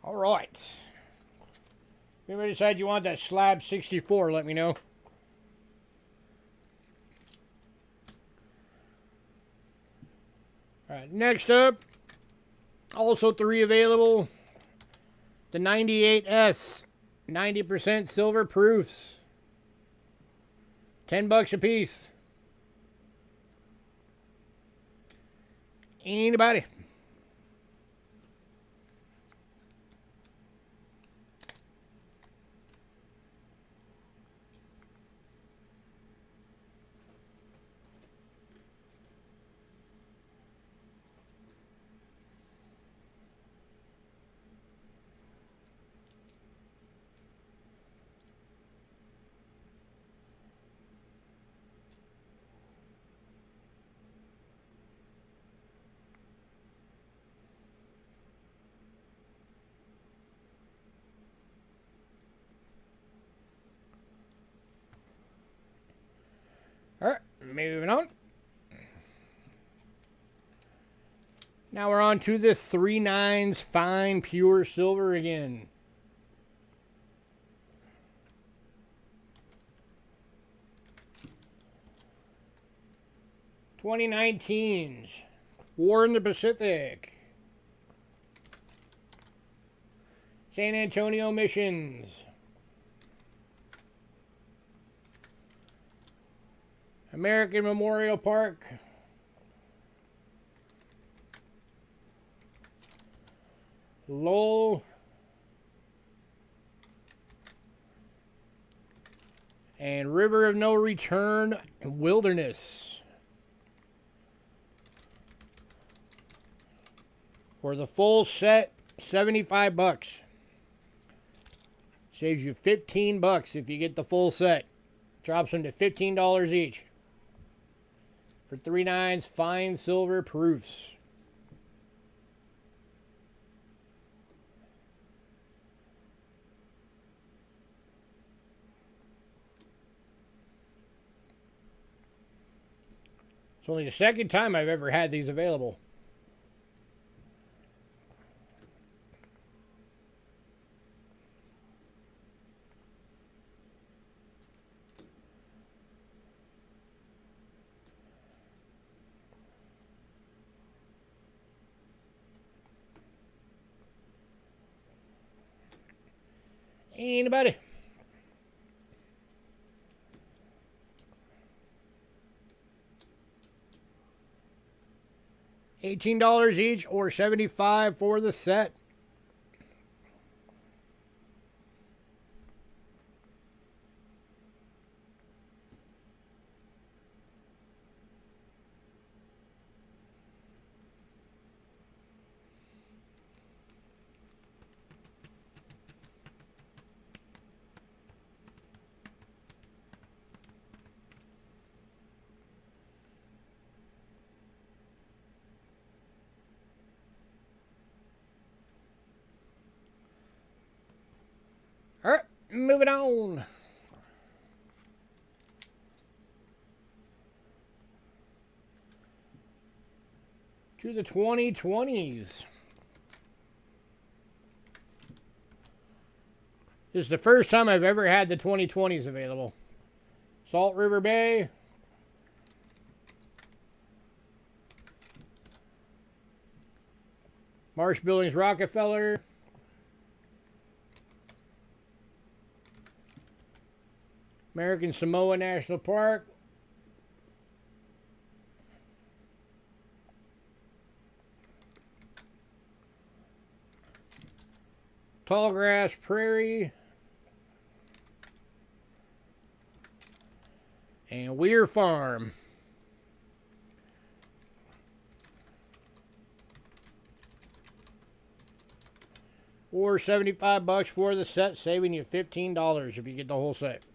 All right. If anybody decides you want that slab 64, let me know. All right, next up, also 3 available. The 98S, 90% silver proofs. $10 a piece. Anybody? All right, moving on. Now we're on to the 3/9 fine pure silver again. (2019's) War in the Pacific. San Antonio missions. American Memorial Park. Lowell. And River of No Return Wilderness. For the full set, $75. Saves you $15 if you get the full set. Drops them to $15 each. For 3/9 fine silver proofs. It's only the second time I've ever had these available. Anybody? $18 each or $75 for the set. All right, moving on. To the 2020s. This is the first time I've ever had the 2020s available. Salt River Bay. Marsh Buildings Rockefeller. American Samoa National Park. Tallgrass Prairie. And Weir Farm. Or $75 for the set, saving you $15 if you get the whole set.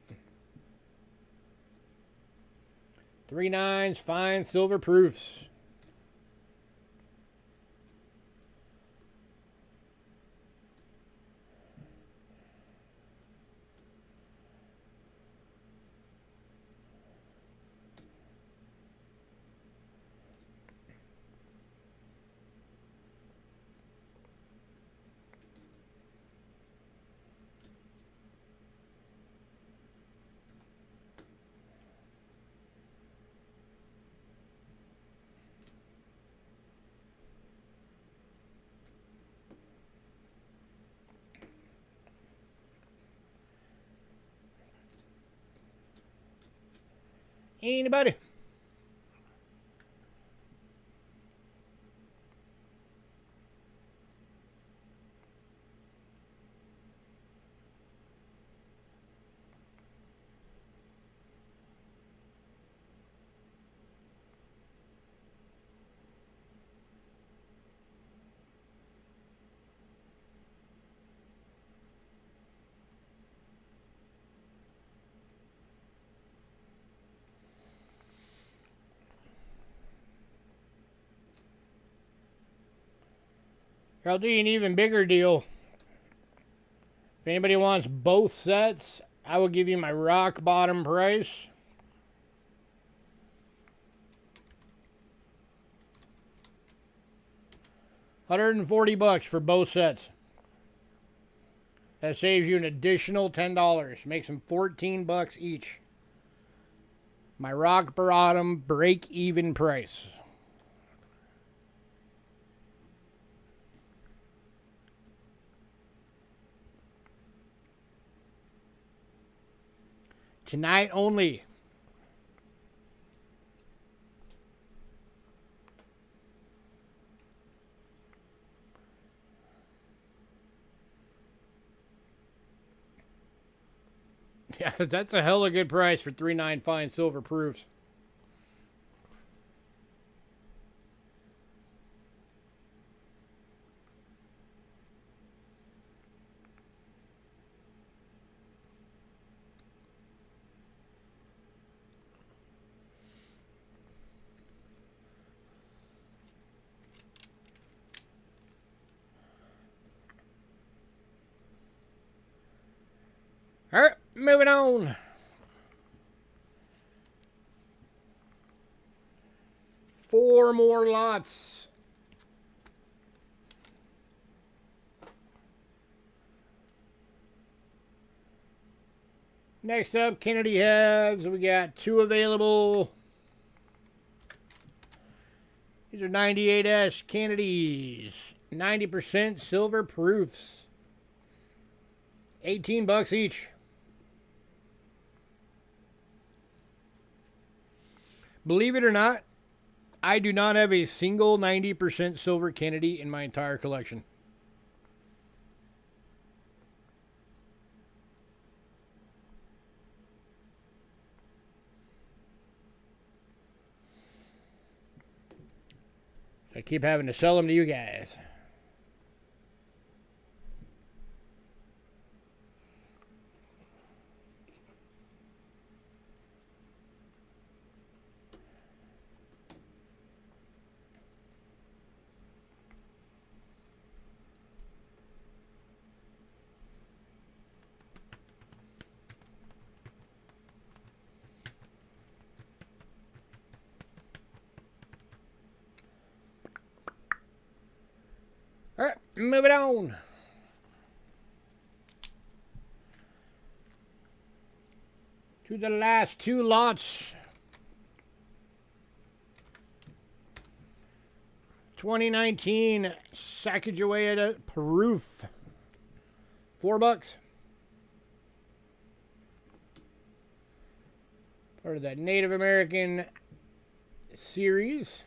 3/9 fine silver proofs. Anybody? I'll do you an even bigger deal. If anybody wants both sets, I will give you my rock bottom price. $140 for both sets. That saves you an additional $10. Makes them $14 each. My rock bottom break even price. Tonight only. Yeah, that's a hella good price for 3.9 fine silver proofs. All right, moving on. Four more lots. Next up, Kennedy halves. We got two available. These are 98S Kennedys. 90% silver proofs. $18 each. Believe it or not, I do not have a single 90% silver Kennedy in my entire collection. So I keep having to sell them to you guys. All right, moving on. To the last two lots. 2019 Sacagawea proof. $4. Part of that Native American series.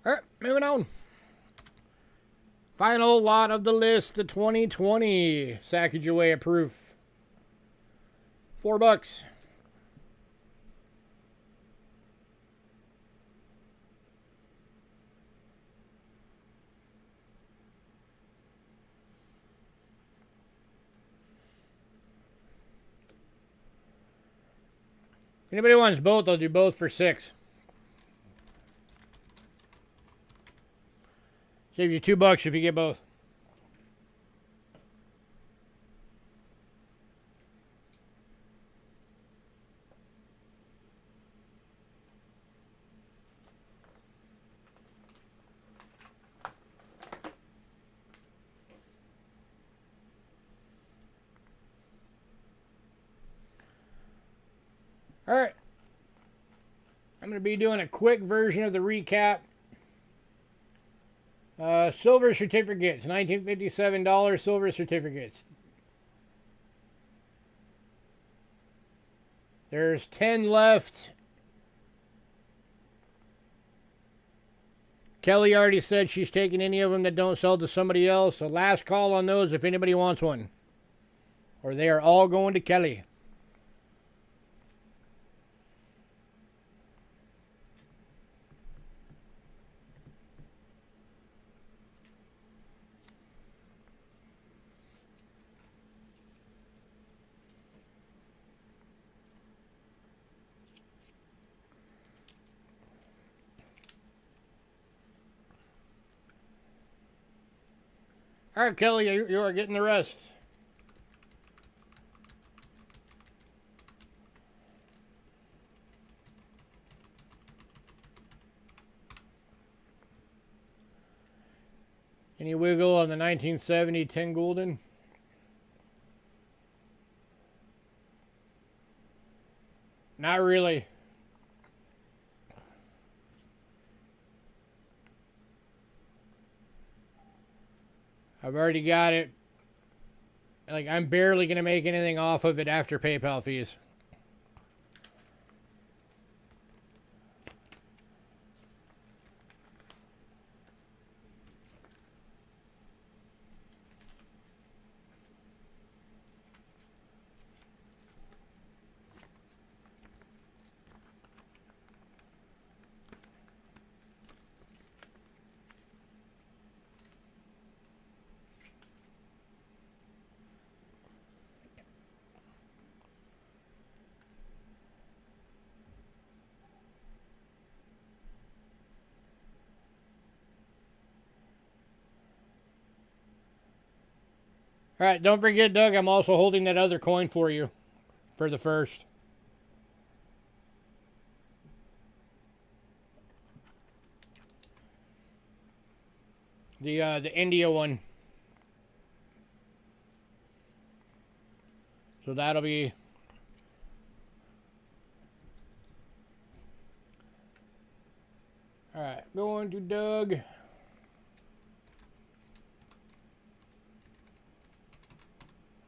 All right, moving on. Final lot of the list, the 2020 Sacagawea proof. $4. If anybody wants both, I'll do both for $6. Saves you $2 if you get both. All right. I'm going to be doing a quick version of the recap. Silver certificates, $1957 silver certificates. There's 10 left. Kelly already said she's taking any of them that don't sell to somebody else. So last call on those if anybody wants one. Or they are all going to Kelly. All right, Kelly, you are getting the rest. Any wiggle on the 1970 10 gulden? Not really. I've already got it. Like, I'm barely going to make anything off of it after PayPal fees. All right, don't forget, Doug, I'm also holding that other coin for you for the first. The India one. So that'll be... All right, going to Doug.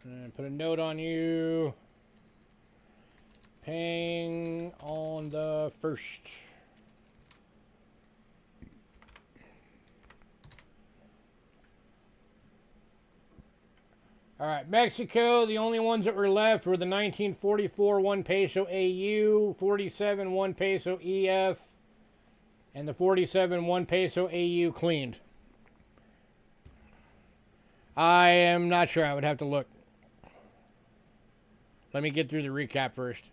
And put a note on you. Paying on the first. All right, Mexico, the only ones that were left were the 1944 1 peso AU, 47 1 peso EF, and the 47 1 peso AU cleaned. I am not sure. I would have to look. Let me get through the recap first.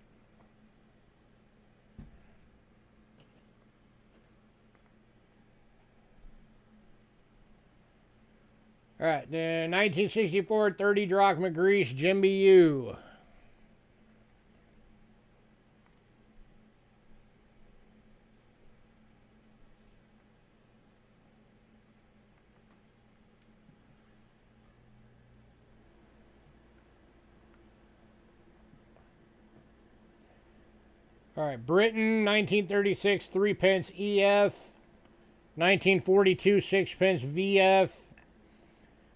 All right, the 1964 30 drachma Greece Jimby U. All right, Britain, 1936 3 pence EF, 1942 6 pence VF,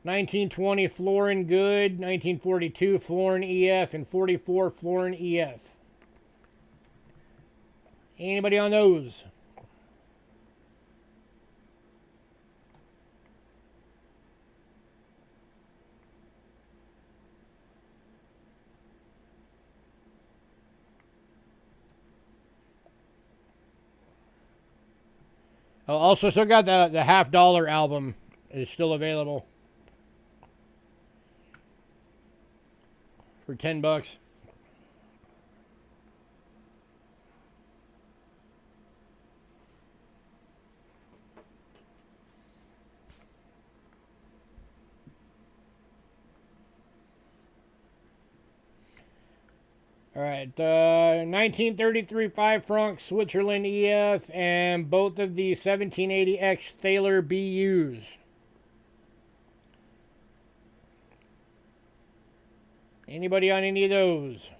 1920 florin good, 1942 florin EF, and 44 florin EF. Anybody on those? Oh, also still got the $50 album is still available for $10. All right, 1933 5 franc Switzerland EF and both of the 1780X Thaler BUs. Anybody on any of those?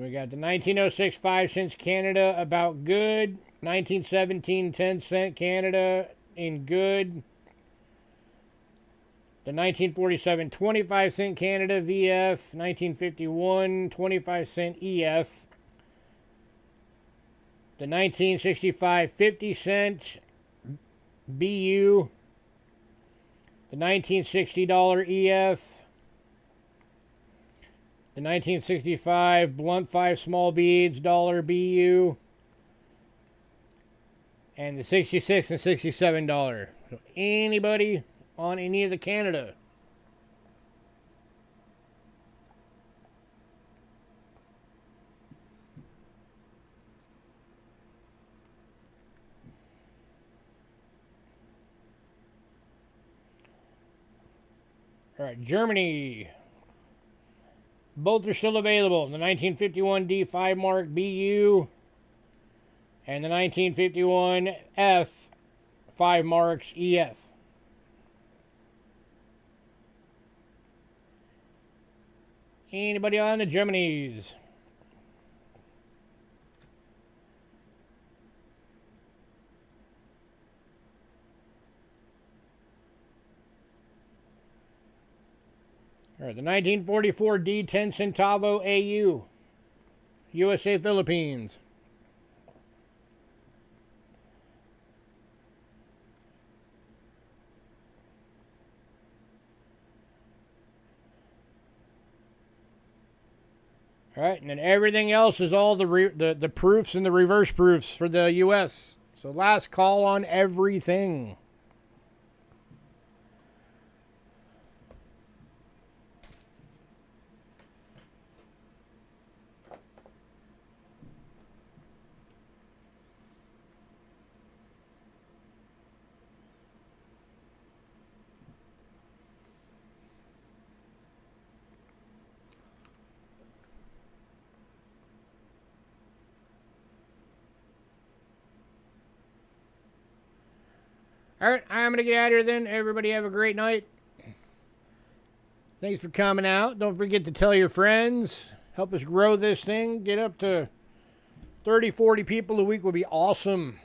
We got the 1906 5 cents Canada about good. 1917 10 cent Canada in good. The 1947 25 cent Canada VF. 1951 25 cent EF. The 1965 50 cent BU. The $1960 EF. The 1965 blunt 5 small beads dollar BU. And the 66 and $67. So anybody on any of the Canada? All right, Germany. Both are still available. The 1951 D5 mark BU and the 1951 F 5 marks EF. Anybody on the Germanys? All right, the 1944 D 10 centavo AU, USA Philippines. All right, and then everything else is all the proofs and the reverse proofs for the US. So last call on everything. All right, I'm going to get out of here then. Everybody have a great night. Thanks for coming out. Don't forget to tell your friends. Help us grow this thing. Get up to 30, 40 people a week would be awesome.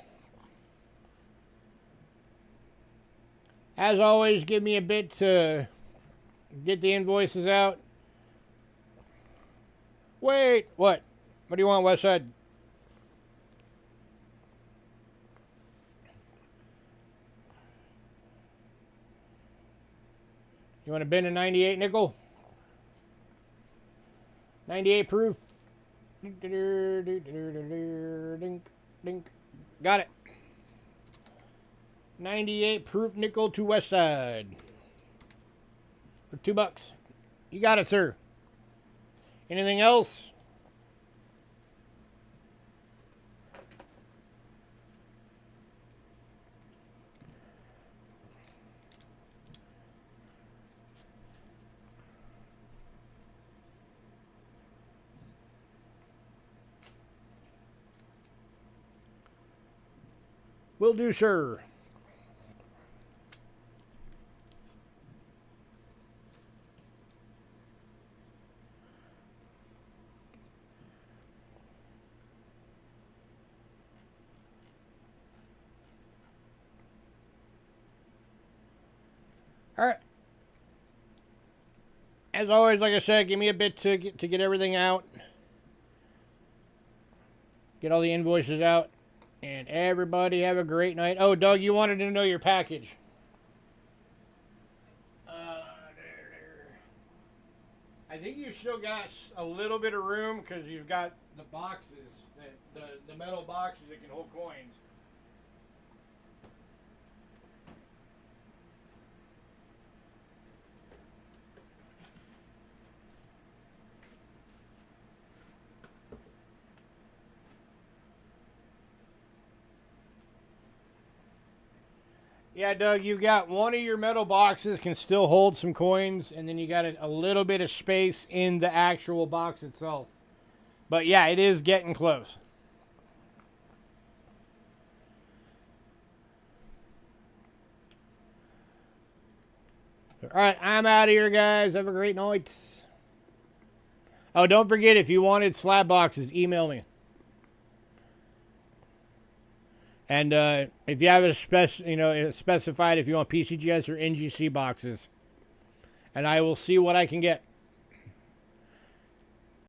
As always, give me a bit to get the invoices out. Wait, what? What do you want, Westside? You want to bend a 98 nickel? 98 proof. Got it. 98 proof nickel to West Side. For $2. You got it, sir. Anything else? Will do, sir. All right. As always, like I said, give me a bit to get everything out. Get all the invoices out. And everybody have a great night. Oh, Doug, you wanted to know your package. I think you've still got a little bit of room because you've got the boxes, the metal boxes that can hold coins. Yeah, Doug, you got one of your metal boxes can still hold some coins, and then you got a little bit of space in the actual box itself. But yeah, it is getting close. All right, I'm out of here, guys. Have a great night. Oh, don't forget, if you wanted slab boxes, email me. And if you have it specified if you want PCGS or NGC boxes, and I will see what I can get.